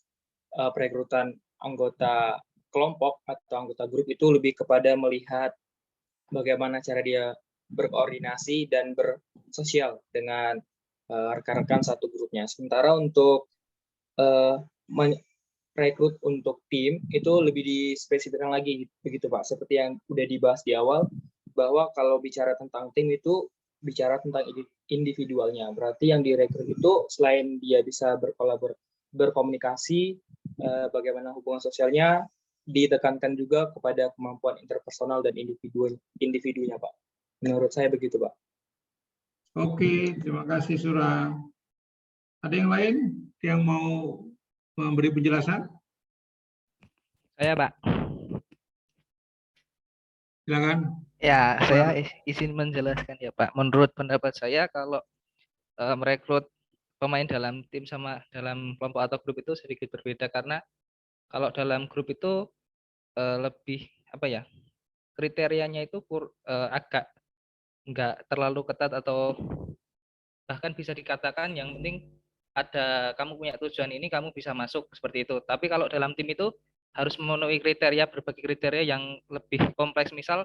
perekrutan anggota kelompok atau anggota grup itu lebih kepada melihat bagaimana cara dia berkoordinasi dan bersosial dengan rekan-rekan satu grupnya. Sementara untuk rekrut untuk tim itu lebih dispesifikkan lagi begitu Pak. Seperti yang udah dibahas di awal, bahwa kalau bicara tentang tim itu bicara tentang individualnya. Berarti yang direkrut itu selain dia bisa berkomunikasi, bagaimana hubungan sosialnya, ditekankan juga kepada kemampuan interpersonal dan individunya Pak. Menurut saya begitu Pak. Oke, terima kasih Surah. Ada yang lain yang mau memberi penjelasan? Saya Pak. Silakan. Ya, saya izin menjelaskan ya Pak. Menurut pendapat saya kalau merekrut pemain dalam tim sama dalam kelompok atau grup itu sedikit berbeda karena kalau dalam grup itu lebih kriterianya itu agak nggak terlalu ketat atau bahkan bisa dikatakan yang penting ada kamu punya tujuan ini kamu bisa masuk seperti itu. Tapi kalau dalam tim itu harus memenuhi berbagai kriteria yang lebih kompleks, misal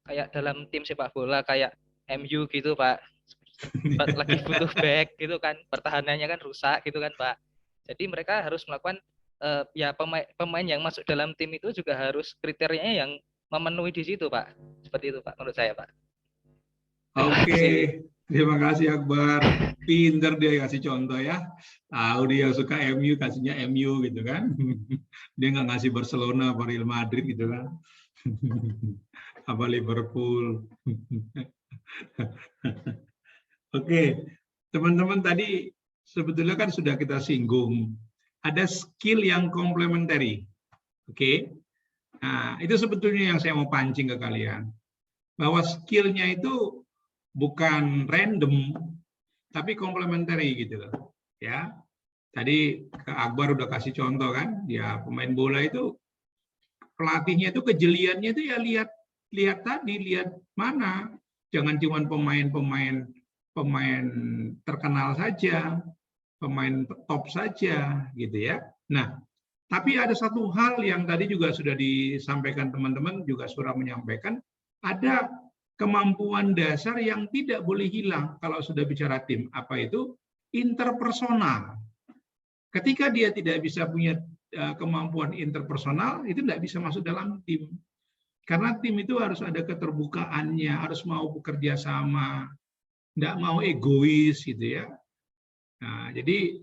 kayak dalam tim sepak bola kayak MU gitu Pak, lagi butuh back gitu kan, pertahanannya kan rusak gitu kan Pak. Jadi mereka harus melakukan pemain yang masuk dalam tim itu juga harus kriterianya yang memenuhi di situ Pak. Seperti itu Pak menurut saya Pak. Oke, Terima kasih Akbar. Pinter dia kasih contoh ya. Tahu dia suka MU, kasihnya MU gitu kan. Dia nggak ngasih Barcelona, apa Real Madrid gitu kan. Apa Liverpool. Oke, teman-teman tadi sebetulnya kan sudah kita singgung. Ada skill yang komplementari. Oke. Nah, itu sebetulnya yang saya mau pancing ke kalian. Bahwa skillnya itu bukan random, tapi komplementari gitu loh. Ya, tadi Kak Akbar udah kasih contoh kan, dia pemain bola itu pelatihnya itu kejeliannya itu ya lihat mana, jangan cuma pemain terkenal saja, pemain top saja gitu ya. Nah, tapi ada satu hal yang tadi juga sudah disampaikan teman-teman, juga Surah menyampaikan, ada kemampuan dasar yang tidak boleh hilang kalau sudah bicara tim. Apa itu? Interpersonal. Ketika dia tidak bisa punya kemampuan interpersonal, itu tidak bisa masuk dalam tim. Karena tim itu harus ada keterbukaannya, harus mau bekerja sama, tidak mau egois gitu ya. Nah, jadi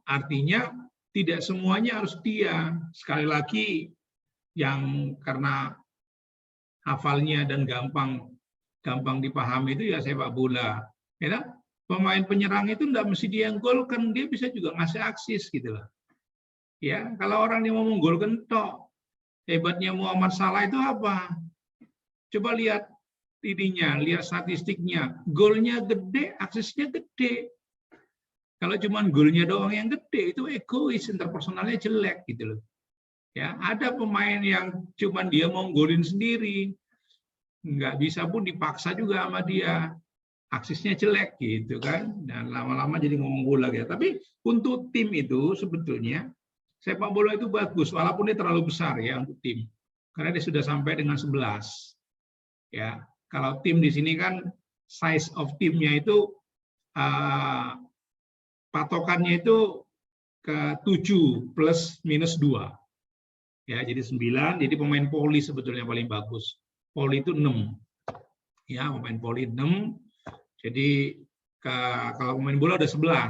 artinya tidak semuanya harus dia. Sekali lagi, yang karena hafalnya dan gampang dipahami itu ya sepak bola. Ya, pemain penyerang itu tidak mesti dia yang golkan, dia bisa juga ngasih aksis gitu loh. Ya, kalau orang yang mau menggolkan tok, hebatnya Muhammad Salah itu apa? Coba lihat ininya, lihat statistiknya, golnya gede, aksesnya gede. Kalau cuma golnya doang yang gede, itu egois, interpersonalnya jelek gitu loh. Ya, ada pemain yang cuma dia mau golin sendiri, nggak bisa pun dipaksa juga sama dia, aksesnya jelek gitu kan, dan lama-lama jadi ngomong bola gitu. Tapi untuk tim itu sebetulnya sepak bola itu bagus, walaupun dia terlalu besar ya untuk tim, karena dia sudah sampai dengan 11. Ya, kalau tim di sini kan size of timnya itu patokannya itu ke 7 plus minus 2. Ya, jadi 9, jadi pemain poli sebetulnya paling bagus. Poli itu 6. Ya, pemain poli 6. Jadi kalau pemain bola ada 11.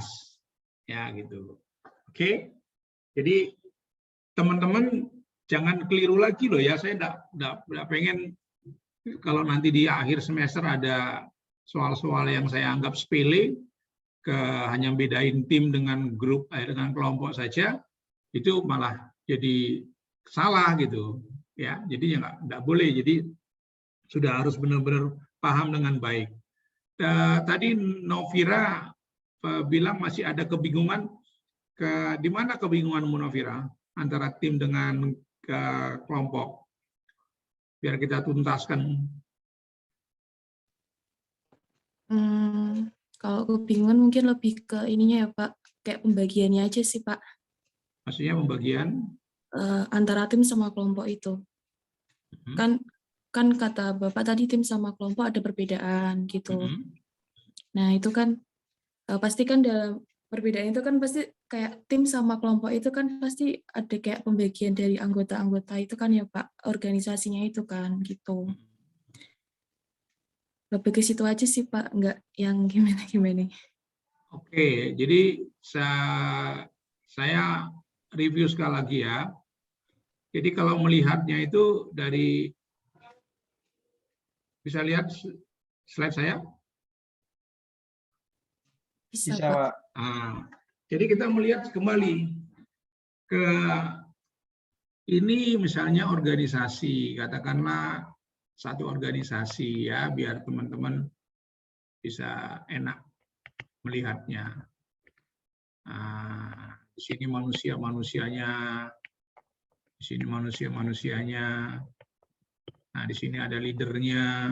Ya, gitu. Oke. Jadi teman-teman jangan keliru lagi loh ya. Saya enggak pengen kalau nanti di akhir semester ada soal-soal yang saya anggap sepele, hanya bedain tim dengan grup dengan kelompok saja, itu malah jadi salah gitu ya. Jadi ya nggak boleh, jadi sudah harus benar-benar paham dengan baik. Tadi Novira bilang masih ada kebingungan, di mana kebingungan Novira antara tim dengan kelompok, biar kita tuntaskan. Kalau kebingungan mungkin lebih ke ininya ya Pak, kayak pembagiannya aja sih Pak. Maksudnya pembagian? Antara tim sama kelompok itu. Kan kata Bapak tadi tim sama kelompok ada perbedaan gitu. Nah itu kan pasti kan dalam perbedaan itu kan pasti kayak tim sama kelompok itu kan pasti ada kayak pembagian dari anggota-anggota itu kan ya Pak, organisasinya itu kan gitu. Lebih ke situ aja sih Pak, enggak yang gimana-gimana. Oke, jadi saya review sekali lagi ya. Jadi kalau melihatnya itu dari, bisa lihat slide saya? Bisa Pak. Jadi kita melihat kembali ke ini, misalnya organisasi, katakanlah satu organisasi ya, biar teman-teman bisa enak melihatnya. Di sini manusia-manusianya, di sini manusia-manusianya. Nah, di sini ada leadernya.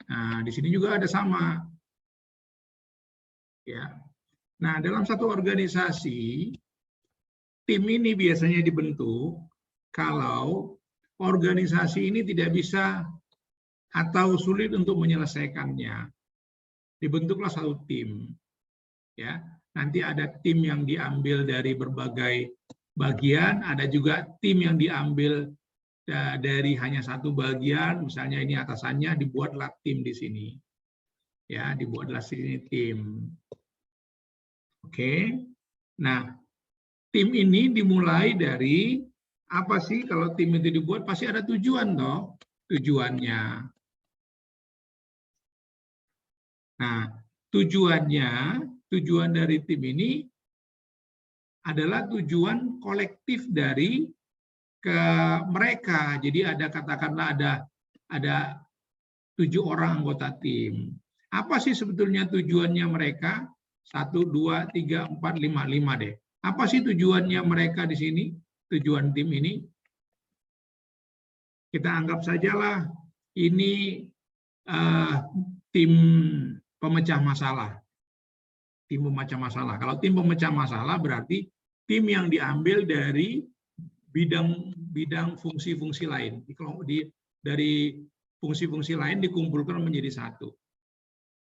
Nah, di sini juga ada sama. Ya. Nah, dalam satu organisasi, tim ini biasanya dibentuk kalau organisasi ini tidak bisa atau sulit untuk menyelesaikannya. Dibentuklah satu tim. Ya. Nanti ada tim yang diambil dari berbagai bagian, ada juga tim yang diambil dari hanya satu bagian, misalnya ini atasannya, dibuatlah tim di sini. Ya, dibuatlah sini tim. Oke. Nah, tim ini dimulai dari apa sih? Kalau tim itu dibuat pasti ada tujuan toh, tujuannya. Nah, tujuan dari tim ini adalah tujuan kolektif dari ke mereka. Jadi ada katakanlah ada 7 orang anggota tim. Apa sih sebetulnya tujuannya mereka? 1, 2, 3, 4, 5 deh. Apa sih tujuannya mereka di sini? Tujuan tim ini? Kita anggap sajalah ini tim pemecah masalah. Tim pemecah masalah. Kalau tim pemecah masalah berarti tim yang diambil dari bidang fungsi-fungsi lain. Dari fungsi-fungsi lain dikumpulkan menjadi satu.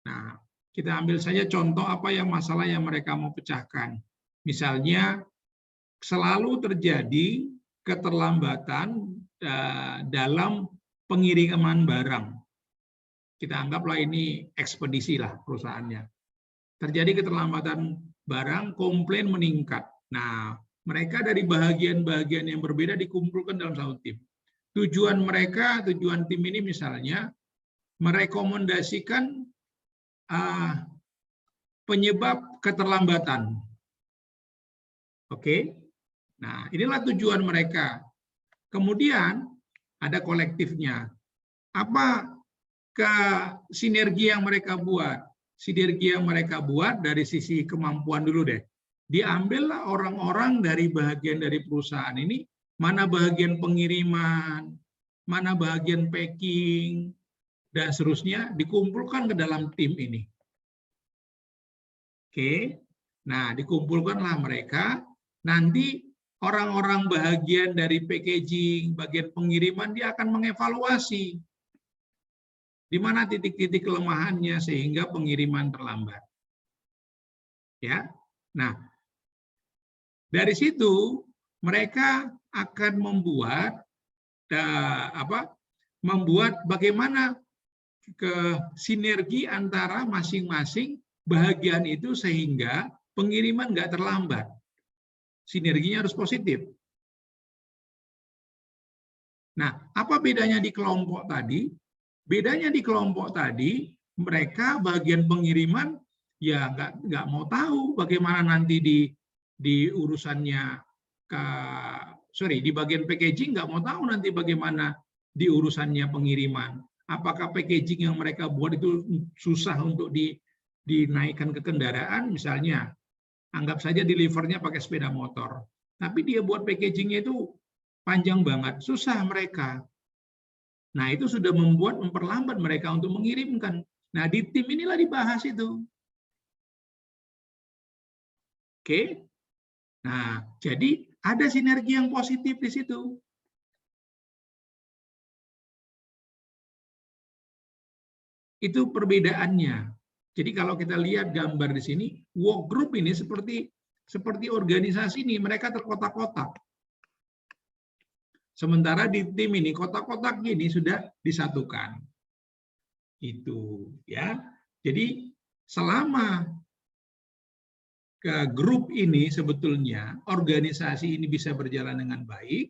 Nah, kita ambil saja contoh apa yang masalah yang mereka mau pecahkan. Misalnya, selalu terjadi keterlambatan dalam pengiriman barang. Kita anggaplah ini ekspedisi lah perusahaannya. Terjadi keterlambatan barang, komplain meningkat. Nah, mereka dari bagian-bagian yang berbeda dikumpulkan dalam satu tim. Tujuan mereka, tujuan tim ini misalnya, merekomendasikan penyebab keterlambatan. Oke? Nah, inilah tujuan mereka. Kemudian ada kolektifnya. Apa sinergi yang mereka buat? Sinergi yang mereka buat dari sisi kemampuan dulu deh. Diambillah orang-orang dari bagian dari perusahaan ini, mana bagian pengiriman, mana bagian packing, dan seterusnya dikumpulkan ke dalam tim ini. Oke, nah dikumpulkanlah mereka. Nanti orang-orang bagian dari packaging, bagian pengiriman, dia akan mengevaluasi di mana titik-titik kelemahannya sehingga pengiriman terlambat. Ya, nah dari situ mereka akan membuat bagaimana sinergi antara masing-masing bagian itu sehingga pengiriman nggak terlambat. Sinerginya harus positif. Nah, apa bedanya di kelompok tadi? Bedanya di kelompok tadi, mereka bagian pengiriman ya nggak mau tahu bagaimana nanti di urusannya di bagian packaging nggak mau tahu nanti bagaimana di urusannya pengiriman. Apakah packaging yang mereka buat itu susah untuk dinaikkan ke kendaraan, misalnya, anggap saja delivernya pakai sepeda motor. Tapi dia buat packagingnya itu panjang banget, susah mereka. Nah, itu sudah memperlambat mereka untuk mengirimkan. Nah, di tim inilah dibahas itu. Oke? Nah, jadi ada sinergi yang positif di situ. Itu perbedaannya. Jadi kalau kita lihat gambar di sini, work group ini seperti organisasi ini, mereka terkotak-kotak. Sementara di tim ini kotak-kotak gini sudah disatukan. Itu ya. Jadi selama ke grup ini sebetulnya organisasi ini bisa berjalan dengan baik,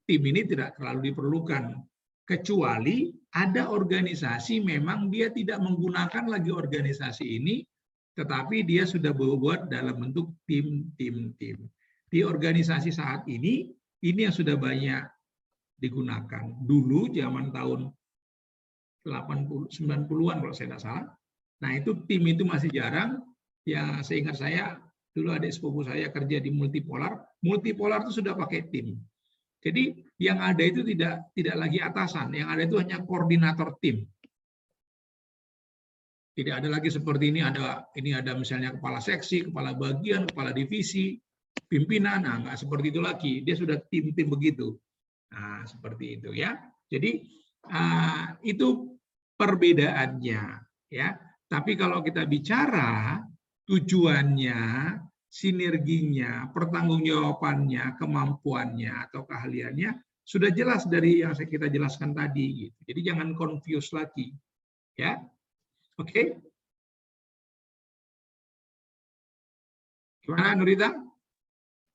tim ini tidak terlalu diperlukan. Kecuali ada organisasi memang dia tidak menggunakan lagi organisasi ini, tetapi dia sudah buat dalam bentuk tim. Di organisasi saat ini yang sudah banyak digunakan. Dulu zaman tahun 90-an kalau saya tidak salah. Nah, itu tim itu masih jarang. Ya, seingat saya dulu adik sepupu saya kerja di multipolar. Multipolar itu sudah pakai tim. Jadi yang ada itu tidak lagi atasan, yang ada itu hanya koordinator tim. Tidak ada lagi seperti ini ada misalnya kepala seksi, kepala bagian, kepala divisi, pimpinan. Nah, nggak seperti itu lagi. Dia sudah tim-tim begitu. Nah, seperti itu ya. Jadi itu perbedaannya ya. Tapi kalau kita bicara tujuannya, sinerginya, pertanggungjawabannya, kemampuannya atau keahliannya sudah jelas dari yang kita jelaskan tadi gitu. Jadi jangan confuse lagi. Ya. Oke. Gimana Nurita?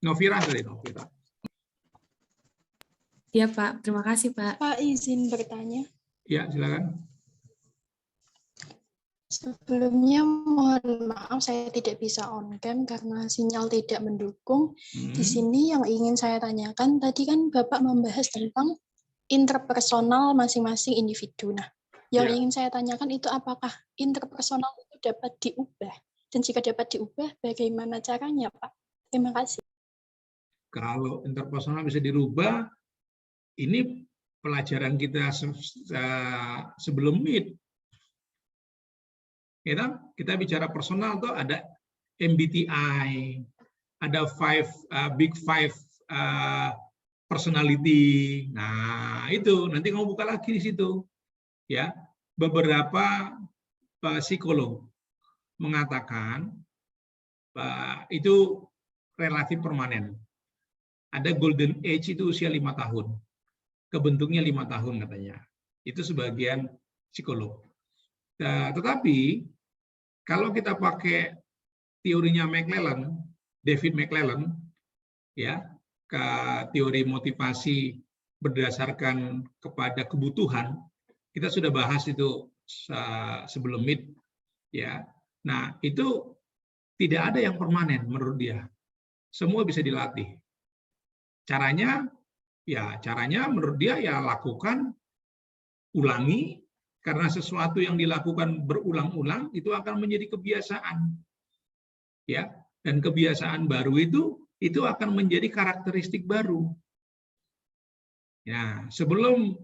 Novira tadi, Novira. Ya Pak, terima kasih Pak. Pak, izin bertanya. Ya, silakan. Sebelumnya mohon maaf saya tidak bisa on cam karena sinyal tidak mendukung. Di sini yang ingin saya tanyakan, tadi kan Bapak membahas tentang interpersonal masing-masing individu. Nah, yang ingin saya tanyakan itu apakah interpersonal itu dapat diubah? Dan jika dapat diubah, bagaimana caranya, Pak? Terima kasih. Kalau interpersonal bisa dirubah, ini pelajaran kita sebelum Meet. Kita bicara personal tuh ada MBTI, ada big five personality. Nah, itu nanti kamu buka lagi di situ. Ya, beberapa psikolog mengatakan itu relatif permanen. Ada golden age itu usia 5 tahun. Kebentuknya 5 tahun katanya. Itu sebagian psikolog. Nah, tetapi kalau kita pakai teorinya McClelland, David McClelland, ya, ke teori motivasi berdasarkan kepada kebutuhan, kita sudah bahas itu sebelum Meet, ya. Nah, itu tidak ada yang permanen menurut dia. Semua bisa dilatih. Caranya menurut dia ya lakukan, ulangi. Karena sesuatu yang dilakukan berulang-ulang itu akan menjadi kebiasaan. Ya, dan kebiasaan baru itu akan menjadi karakteristik baru. Ya, sebelum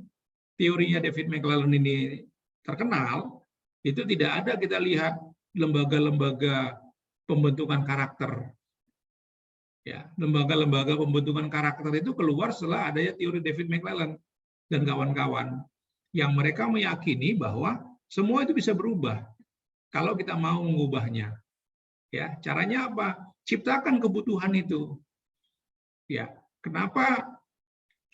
teorinya David McClelland ini terkenal, itu tidak ada kita lihat lembaga-lembaga pembentukan karakter. Ya, lembaga-lembaga pembentukan karakter itu keluar setelah adanya teori David McClelland dan kawan-kawan. Yang mereka meyakini bahwa semua itu bisa berubah kalau kita mau mengubahnya. Ya, caranya apa? Ciptakan kebutuhan itu. Ya, kenapa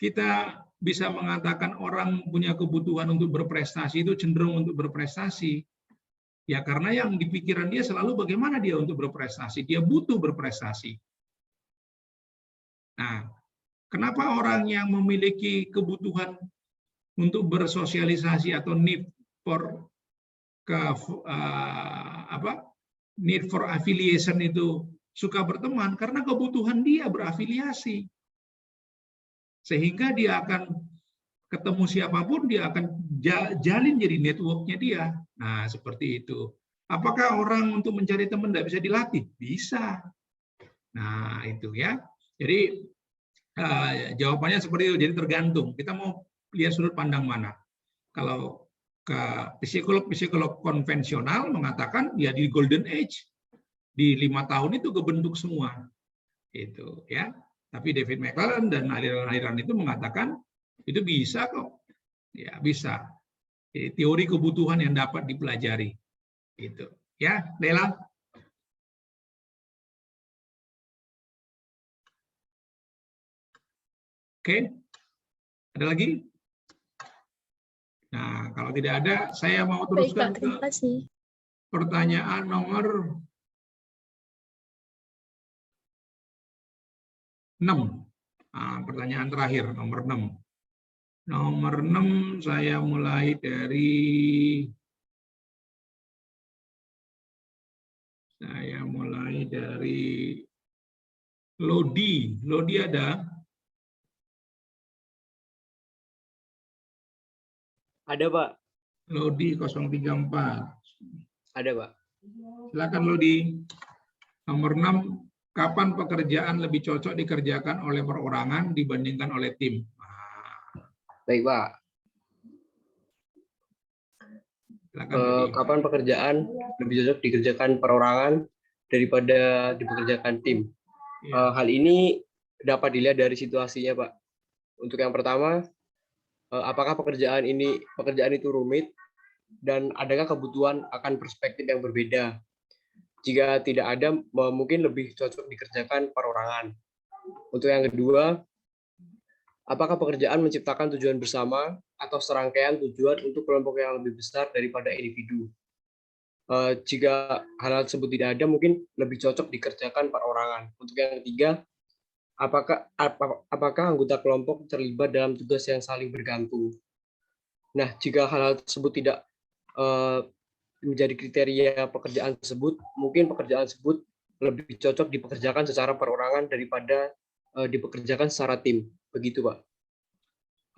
kita bisa mengatakan orang punya kebutuhan untuk berprestasi itu cenderung untuk berprestasi? Ya, karena yang di pikiran dia selalu bagaimana dia untuk berprestasi. Dia butuh berprestasi. Nah, kenapa orang yang memiliki kebutuhan untuk bersosialisasi atau need for affiliation itu suka berteman? Karena kebutuhan dia berafiliasi. Sehingga dia akan ketemu siapapun, dia akan jalin jadi networknya dia. Nah, seperti itu. Apakah orang untuk mencari teman tidak bisa dilatih? Bisa. Nah, itu ya. Jadi jawabannya seperti itu. Jadi tergantung. Kita mau lihat sudut pandang mana. Kalau ke psikolog konvensional mengatakan ya di golden age, di 5 tahun itu kebentuk semua. Itu ya. Tapi David McClelland dan aliran-aliran itu mengatakan itu bisa kok. Ya, bisa. Jadi, teori kebutuhan yang dapat dipelajari. Gitu. Ya, Lela. Oke. Ada lagi? Nah, kalau tidak ada, saya mau teruskan ke pertanyaan nomor 6. Nah, pertanyaan terakhir, nomor 6. Nomor 6, saya mulai dari Lodi. Lodi ada? Ada, Pak. Lodi 034. Ada, Pak. Silakan Lodi. Nomor 6, kapan pekerjaan lebih cocok dikerjakan oleh perorangan dibandingkan oleh tim? Baik, Pak. Silakan, kapan pekerjaan lebih cocok dikerjakan perorangan daripada dipekerjakan tim? Ya. Hal ini dapat dilihat dari situasinya, Pak. Untuk yang pertama, apakah pekerjaan itu rumit dan adakah kebutuhan akan perspektif yang berbeda? Jika tidak ada, mungkin lebih cocok dikerjakan perorangan. Untuk yang kedua, Apakah pekerjaan menciptakan tujuan bersama atau serangkaian tujuan untuk kelompok yang lebih besar daripada individu? Jika hal tersebut tidak ada, mungkin lebih cocok dikerjakan perorangan. Untuk yang ketiga, apakah anggota kelompok terlibat dalam tugas yang saling bergantung? Nah, jika hal tersebut tidak menjadi kriteria pekerjaan tersebut, mungkin pekerjaan tersebut lebih cocok dipekerjakan secara perorangan daripada dipekerjakan secara tim. Begitu, Pak.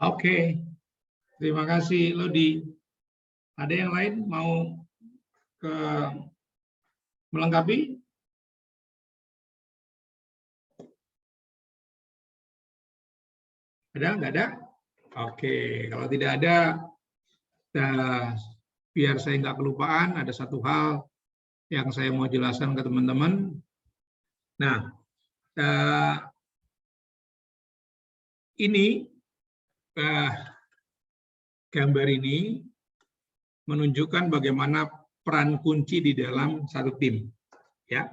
Oke, terima kasih Lodi. Ada yang lain mau melengkapi? Ada? Nggak ada? Oke, kalau tidak ada, biar saya nggak kelupaan, ada satu hal yang saya mau jelaskan ke teman-teman. Nah, ini gambar ini menunjukkan bagaimana peran kunci di dalam satu tim. Ya.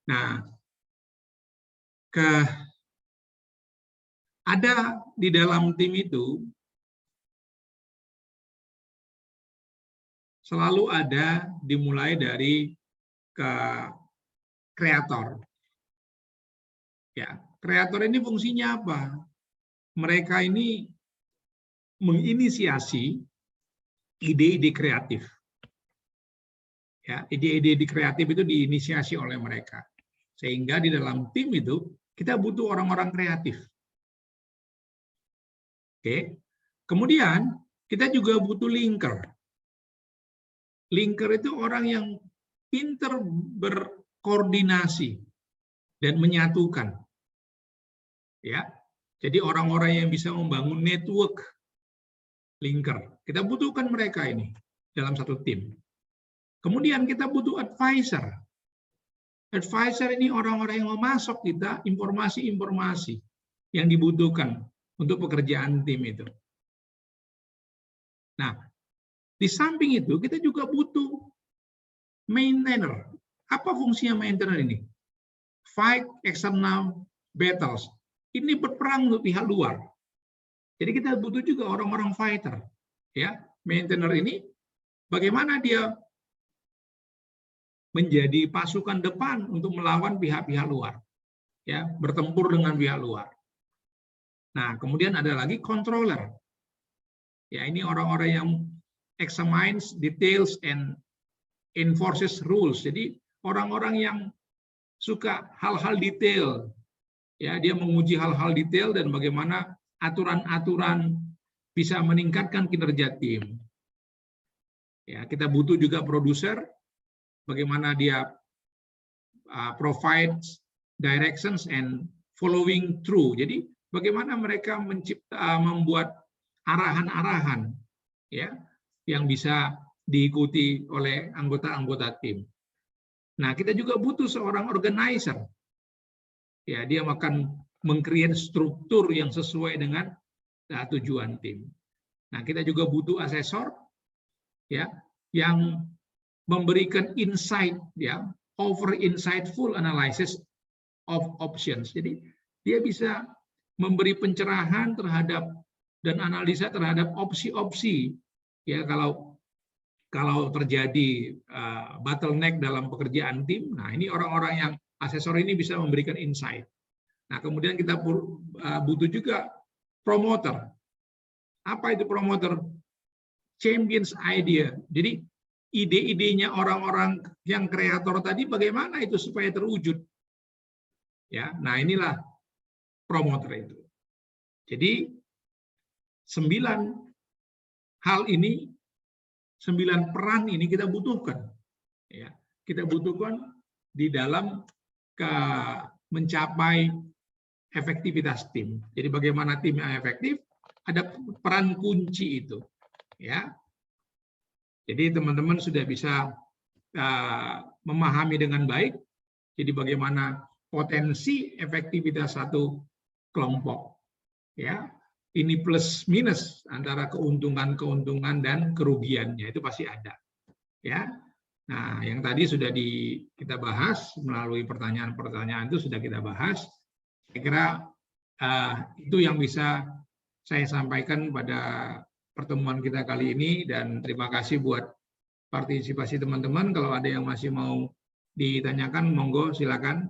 Nah, ada di dalam tim itu selalu ada dimulai dari kreator. Ya, kreator ini fungsinya apa? Mereka ini menginisiasi ide-ide kreatif. Ya, ide-ide kreatif itu diinisiasi oleh mereka. Sehingga di dalam tim itu kita butuh orang-orang kreatif. Oke. Kemudian kita juga butuh linker. Linker itu orang yang pinter berkoordinasi dan menyatukan. Ya. Jadi orang-orang yang bisa membangun network linker. Kita butuhkan mereka ini dalam satu tim. Kemudian kita butuh advisor. Advisor ini orang-orang yang memasok kita informasi-informasi yang dibutuhkan untuk pekerjaan tim itu. Nah, di samping itu kita juga butuh maintainer. Apa fungsinya maintainer ini? Fight external battles. Ini berperang untuk pihak luar. Jadi kita butuh juga orang-orang fighter. Ya, maintainer ini bagaimana dia menjadi pasukan depan untuk melawan pihak-pihak luar, ya, bertempur dengan pihak luar. Nah, kemudian ada lagi controller. Ya, ini orang-orang yang examines details and enforces rules. Jadi orang-orang yang suka hal-hal detail. Ya, dia menguji hal-hal detail dan bagaimana aturan-aturan bisa meningkatkan kinerja tim. Ya, kita butuh juga produser. Bagaimana dia provides directions and following through. Jadi bagaimana mereka membuat arahan-arahan ya yang bisa diikuti oleh anggota-anggota tim. Nah, kita juga butuh seorang organizer. Ya, dia akan meng-create struktur yang sesuai dengan tujuan tim. Nah, kita juga butuh asesor ya yang memberikan insight ya, over insightful analysis of options. Jadi dia bisa memberi pencerahan terhadap dan analisa terhadap opsi-opsi ya kalau terjadi bottleneck dalam pekerjaan tim. Nah, ini orang-orang yang asesor ini bisa memberikan insight. Nah, kemudian kita butuh juga promoter. Apa itu promoter? Champions idea. Jadi ide-idenya orang-orang yang kreator tadi bagaimana itu supaya terwujud. Ya, nah inilah promoter itu. Jadi 9 hal ini, 9 peran ini kita butuhkan. Ya, kita butuhkan di dalam mencapai efektivitas tim. Jadi bagaimana tim yang efektif, ada peran kunci itu. Ya. Jadi teman-teman sudah bisa memahami dengan baik. Jadi bagaimana potensi efektivitas satu kelompok. Ya, ini plus minus antara keuntungan dan kerugiannya itu pasti ada. Ya. Nah, yang tadi sudah kita bahas melalui pertanyaan-pertanyaan itu sudah kita bahas. Saya kira Itu yang bisa saya sampaikan pada pertemuan kita kali ini, dan terima kasih buat partisipasi teman-teman. Kalau ada yang masih mau ditanyakan, monggo silakan.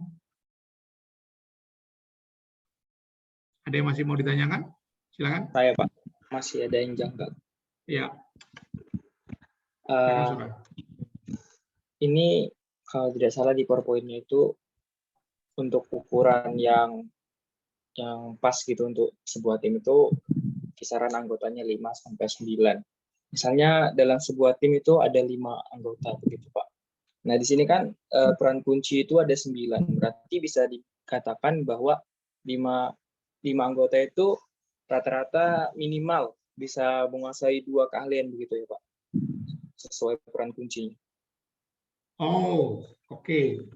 Ada yang masih mau ditanyakan? Silakan. Saya Pak, masih ada yang janggal. Ya. Ini kalau tidak salah di PowerPoint-nya itu untuk ukuran yang pas gitu untuk sebuah tim itu kisaran anggotanya 5 sampai 9. Misalnya dalam sebuah tim itu ada 5 anggota begitu Pak. Nah, di sini kan peran kunci itu ada 9. Berarti bisa dikatakan bahwa 5 anggota itu rata-rata minimal bisa menguasai 2 keahlian begitu ya Pak, sesuai peran kuncinya. Oh, oke.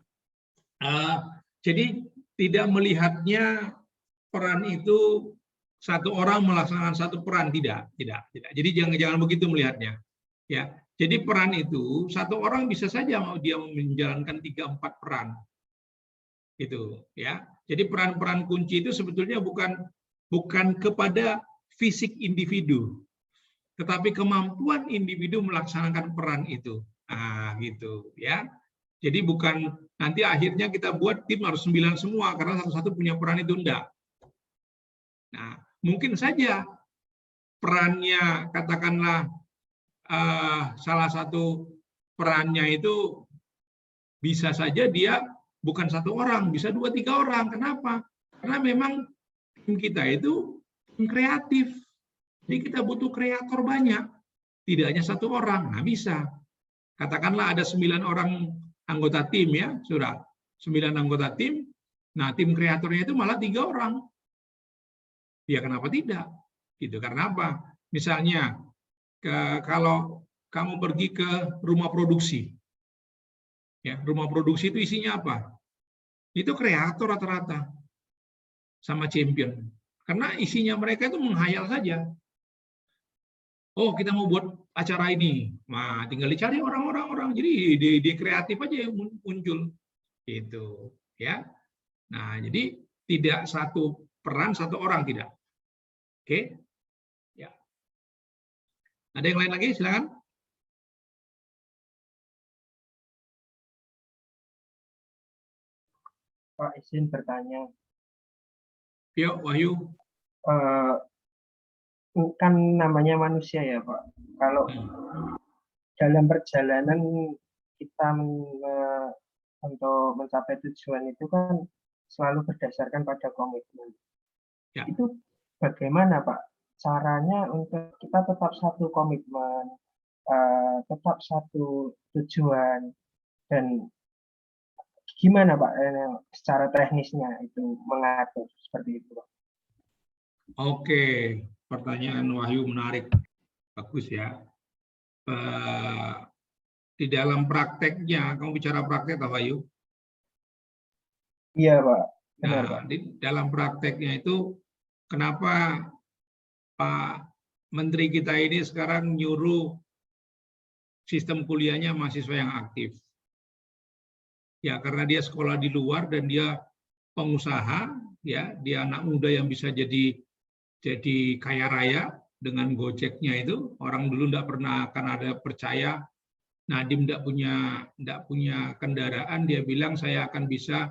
Jadi tidak melihatnya peran itu satu orang melaksanakan satu peran, tidak. Jadi jangan begitu melihatnya. Ya, jadi peran itu satu orang bisa saja dia menjalankan 3-4 peran. Gitu, ya. Jadi peran-peran kunci itu sebetulnya bukan kepada fisik individu, tetapi kemampuan individu melaksanakan peran itu. Gitu, ya. Jadi bukan nanti akhirnya kita buat tim harus 9 semua karena satu-satu punya peran itu, enggak. Nah, mungkin saja perannya katakanlah salah satu perannya itu bisa saja dia bukan 1 orang, bisa 2-3 orang. Kenapa? Karena memang tim kita itu tim kreatif. Jadi kita butuh kreator banyak. Tidak hanya 1 orang. Nah, bisa. Katakanlah ada 9 orang anggota tim ya, sudah 9 anggota tim. Nah, tim kreatornya itu malah 3 orang. Ya kenapa tidak? Gitu. Karena apa? Misalnya kalau kamu pergi ke rumah produksi, ya rumah produksi itu isinya apa? Itu kreator rata-rata sama champion. Karena isinya mereka itu menghayal saja. Oh, kita mau buat acara ini. Nah, tinggal dicari orang-orang. Jadi di kreatif aja yang muncul. Gitu, ya. Nah, jadi tidak satu peran 1 orang, tidak. Oke? Ya. Ada yang lain lagi? Silakan. Pak, izin bertanya. Yuk, Wahyu. Kan namanya manusia ya Pak. Kalau dalam perjalanan kita untuk mencapai tujuan itu kan selalu berdasarkan pada komitmen. Ya. Itu bagaimana Pak caranya untuk kita tetap satu komitmen, tetap satu tujuan, dan gimana Pak secara teknisnya itu mengatur seperti itu Pak? Oke, pertanyaan Wahyu menarik, bagus ya. Di dalam prakteknya, kamu bicara praktek apa Wahyu? Iya Pak, benar Nah, Pak. di dalam prakteknya itu, kenapa Pak Menteri kita ini sekarang nyuruh sistem kuliahnya mahasiswa yang aktif? Ya, karena dia sekolah di luar dan dia pengusaha, ya, dia anak muda yang bisa jadi kaya raya dengan Gojeknya itu. Orang dulu tidak pernah akan ada percaya Nadiem tidak punya kendaraan, dia bilang saya akan bisa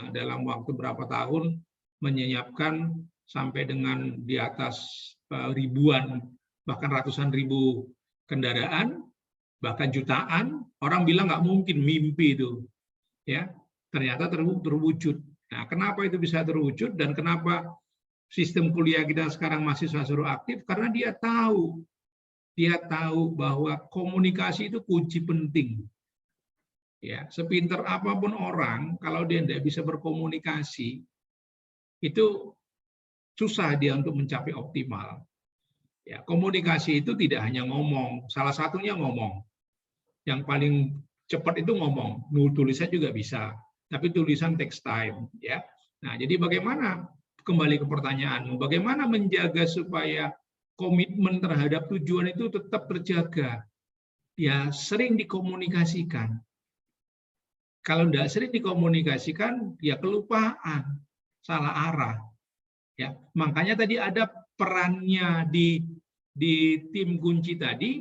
dalam waktu berapa tahun menyiapkan sampai dengan di atas ribuan, bahkan ratusan ribu kendaraan, bahkan jutaan. Orang bilang nggak mungkin, mimpi itu, ya. Ternyata terwujud. Nah, kenapa itu bisa terwujud dan kenapa sistem kuliah kita sekarang mahasiswa suruh aktif? Karena dia tahu bahwa komunikasi itu kunci penting. Ya, sepintar apapun orang, kalau dia tidak bisa berkomunikasi, itu susah dia untuk mencapai optimal. Ya, komunikasi itu tidak hanya ngomong, salah satunya ngomong. Yang paling cepat itu ngomong, tulisan juga bisa, tapi tulisan takes time. Ya, nah jadi bagaimana? Kembali ke pertanyaanmu, bagaimana menjaga supaya komitmen terhadap tujuan itu tetap terjaga? Ya, sering dikomunikasikan. Kalau tidak sering dikomunikasikan, ya kelupaan. salah arah. Ya, makanya tadi ada perannya di tim kunci tadi,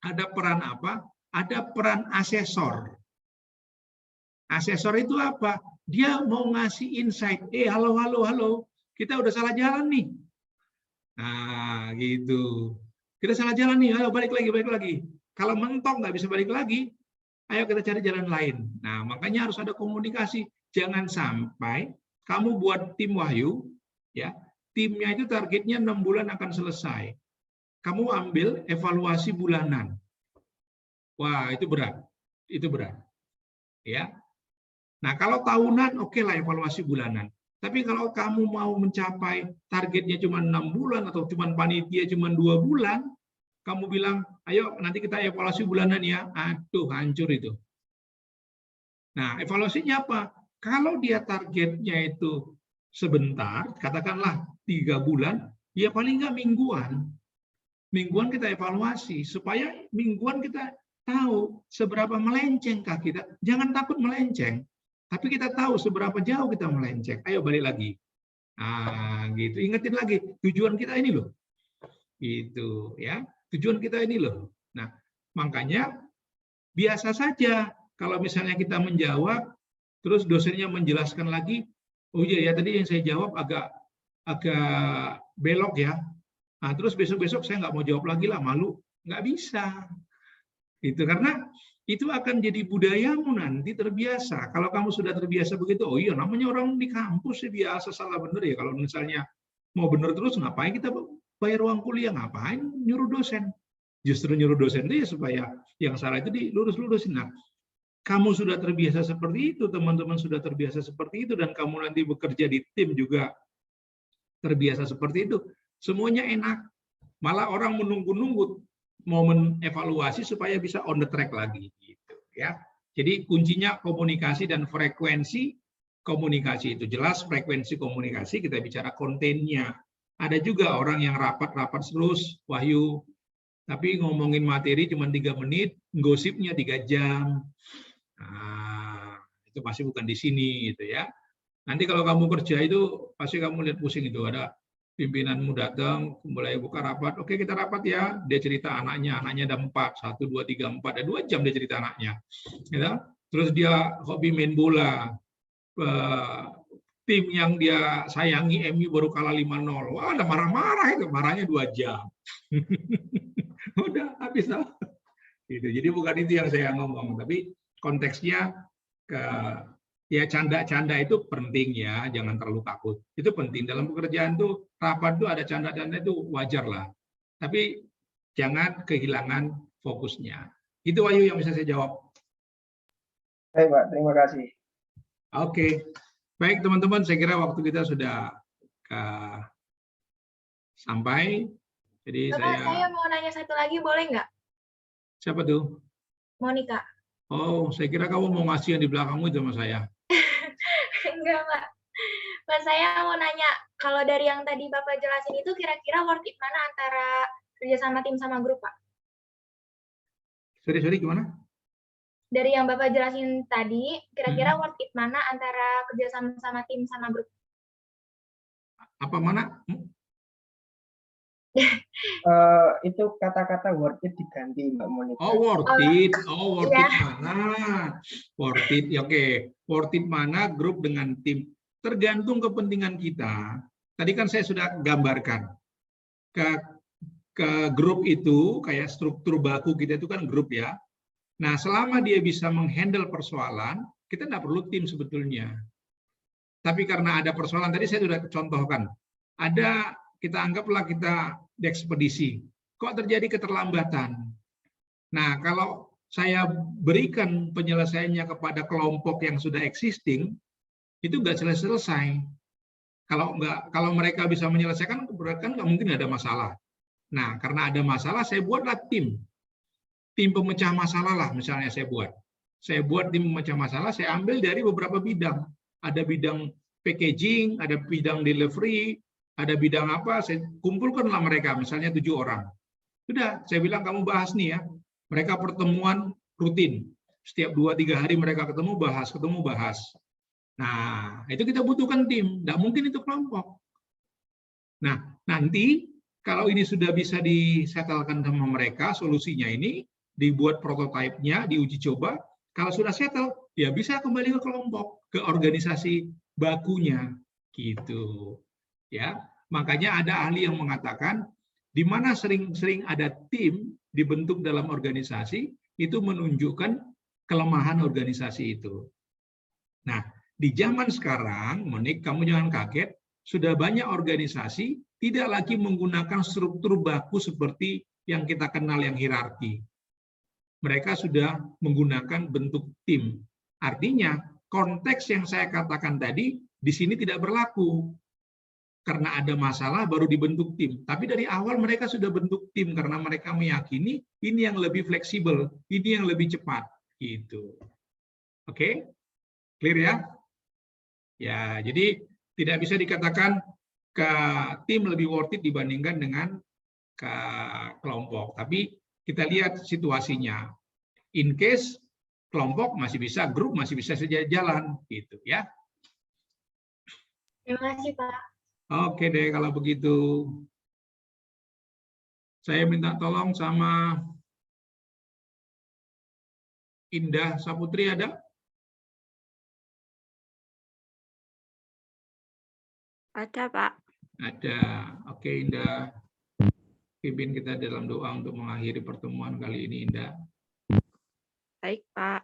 ada peran apa? Ada peran asesor. Asesor itu apa? Dia mau ngasih insight. Halo, kita udah salah jalan nih. Nah, gitu. Kita salah jalan nih, ayo balik lagi. Kalau mentok nggak bisa balik lagi, ayo kita cari jalan lain. Nah, makanya harus ada komunikasi. Jangan sampai kamu buat tim Wahyu, ya, timnya itu targetnya 6 bulan akan selesai. Kamu ambil evaluasi bulanan. Wah, itu berat. Ya. Nah, kalau tahunan, oke lah evaluasi bulanan. Tapi kalau kamu mau mencapai targetnya cuma 6 bulan atau cuma panitia cuma 2 bulan, kamu bilang, ayo nanti kita evaluasi bulanan ya. Aduh, hancur itu. Nah, evaluasinya apa? Kalau dia targetnya itu sebentar, katakanlah 3 bulan, ya paling nggak mingguan. Mingguan kita evaluasi, supaya mingguan kita tahu seberapa melencengkah kita. Jangan takut melenceng. Tapi kita tahu seberapa jauh kita melenceng. Ayo balik lagi. Nah, gitu. Ingetin lagi, tujuan kita ini loh. Gitu, ya. Tujuan kita ini loh. Nah, makanya biasa saja kalau misalnya kita menjawab, terus dosennya menjelaskan lagi, oh iya ya tadi yang saya jawab agak belok ya. Nah, terus besok-besok saya nggak mau jawab lagi lah, malu. Nggak bisa. Itu karena itu akan jadi budayamu nanti terbiasa. Kalau kamu sudah terbiasa begitu, oh iya namanya orang di kampus sih biasa salah bener ya. Kalau misalnya mau bener terus, ngapain kita bayar uang kuliah? Ngapain nyuruh dosen? Justru nyuruh dosen itu ya supaya yang salah itu dilurus-lurusin. Nah, kamu sudah terbiasa seperti itu, teman-teman sudah terbiasa seperti itu, dan kamu nanti bekerja di tim juga terbiasa seperti itu, semuanya enak. Malah orang menunggu-nunggu momen evaluasi supaya bisa on the track lagi gitu ya. Jadi kuncinya komunikasi dan frekuensi komunikasi itu jelas. Frekuensi komunikasi kita bicara kontennya. Ada juga orang yang rapat terus Wahyu, tapi ngomongin materi cuma 3 menit, gosipnya 3 jam. Nah, itu pasti bukan di sini gitu ya. Nanti kalau kamu kerja itu pasti kamu lihat pusing itu, ada pimpinanmu datang, mulai buka rapat, oke kita rapat ya, dia cerita anaknya ada 4, 1, 2, 3, 4, ada 2 jam dia cerita anaknya. Ya. Terus dia hobi main bola, tim yang dia sayangi MU baru kalah 5-0, wah ada marah-marah itu, marahnya 2 jam. Udah habis lah. Gitu. Jadi bukan itu yang saya ngomong, tapi konteksnya ya canda-canda itu penting ya, jangan terlalu takut. Itu penting dalam pekerjaan tuh, rapat tuh ada canda-canda itu wajar lah. Tapi jangan kehilangan fokusnya. Itu Wahyu yang bisa saya jawab. Baik Pak, terima kasih. Oke. Baik teman-teman, saya kira waktu kita sudah sampai. Jadi saya mau nanya satu lagi, boleh nggak? Siapa tuh? Monica. Oh, saya kira kamu mau ngasih yang di belakangmu itu sama saya. Enggak, Pak. Pak, saya mau nanya, kalau dari yang tadi Bapak jelasin itu kira-kira worth it mana antara kerja sama tim sama grup, Pak? Sorry, gimana? Dari yang Bapak jelasin tadi, kira-kira worth it mana antara kerja sama tim sama grup? Apa mana? Itu kata-kata worth it diganti Mbak Monica. Oh worth it mana? Worth it, oke. Worth it mana grup dengan tim? Tergantung kepentingan kita. Tadi kan saya sudah gambarkan ke grup itu kayak struktur baku kita itu kan grup ya. Nah selama dia bisa menghandle persoalan, kita nggak perlu tim sebetulnya. Tapi karena ada persoalan tadi saya sudah contohkan. Ada kita anggaplah kita di ekspedisi, kok terjadi keterlambatan. Nah, kalau saya berikan penyelesaiannya kepada kelompok yang sudah existing, itu nggak selesai. Kalau mereka bisa menyelesaikan, berarti kan nggak mungkin ada masalah. Nah, karena ada masalah, saya buatlah tim pemecah masalah lah, misalnya saya buat. Saya buat tim pemecah masalah, saya ambil dari beberapa bidang. Ada bidang packaging, ada bidang delivery, ada bidang apa, saya kumpulkanlah mereka, misalnya 7 orang. Sudah, saya bilang kamu bahas nih ya. Mereka pertemuan rutin. Setiap 2-3 hari mereka ketemu, bahas. Nah, itu kita butuhkan tim, tidak mungkin itu kelompok. Nah, nanti kalau ini sudah bisa disetelkan sama mereka, solusinya ini dibuat prototipenya, diuji coba. Kalau sudah settle, ya bisa kembali ke kelompok, ke organisasi bakunya, gitu. Ya, makanya ada ahli yang mengatakan di mana sering-sering ada tim dibentuk dalam organisasi itu menunjukkan kelemahan organisasi itu. Nah, di zaman sekarang, Monik, kamu jangan kaget, sudah banyak organisasi tidak lagi menggunakan struktur baku seperti yang kita kenal yang hierarki. Mereka sudah menggunakan bentuk tim. Artinya, konteks yang saya katakan tadi di sini tidak berlaku. Karena ada masalah baru dibentuk tim. Tapi dari awal mereka sudah bentuk tim karena mereka meyakini ini yang lebih fleksibel, ini yang lebih cepat. Gitu. Oke? Clear ya? Ya, jadi tidak bisa dikatakan ke tim lebih worth it dibandingkan dengan ke kelompok. Tapi kita lihat situasinya. In case kelompok masih bisa, grup masih bisa saja jalan, gitu ya. Terima kasih, Pak. Oke deh kalau begitu. Saya minta tolong sama Indah Saputri ada? Ada, Pak. Ada. Oke, Indah. Pimpin kita dalam doa untuk mengakhiri pertemuan kali ini, Indah. Baik, Pak.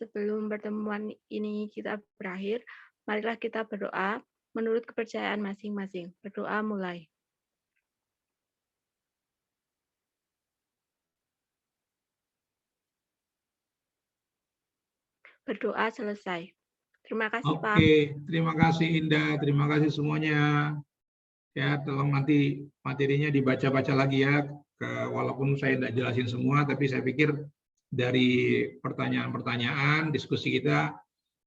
Sebelum pertemuan ini kita berakhir, marilah kita berdoa menurut kepercayaan masing-masing. Berdoa mulai. Berdoa selesai. Terima kasih, Pak. Oke, terima kasih Indah, terima kasih semuanya. Ya, tolong nanti materinya dibaca-baca lagi ya. Walaupun saya tidak jelasin semua, tapi saya pikir dari pertanyaan-pertanyaan, diskusi kita,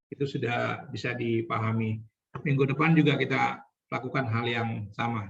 itu sudah bisa dipahami. Minggu depan juga kita lakukan hal yang sama.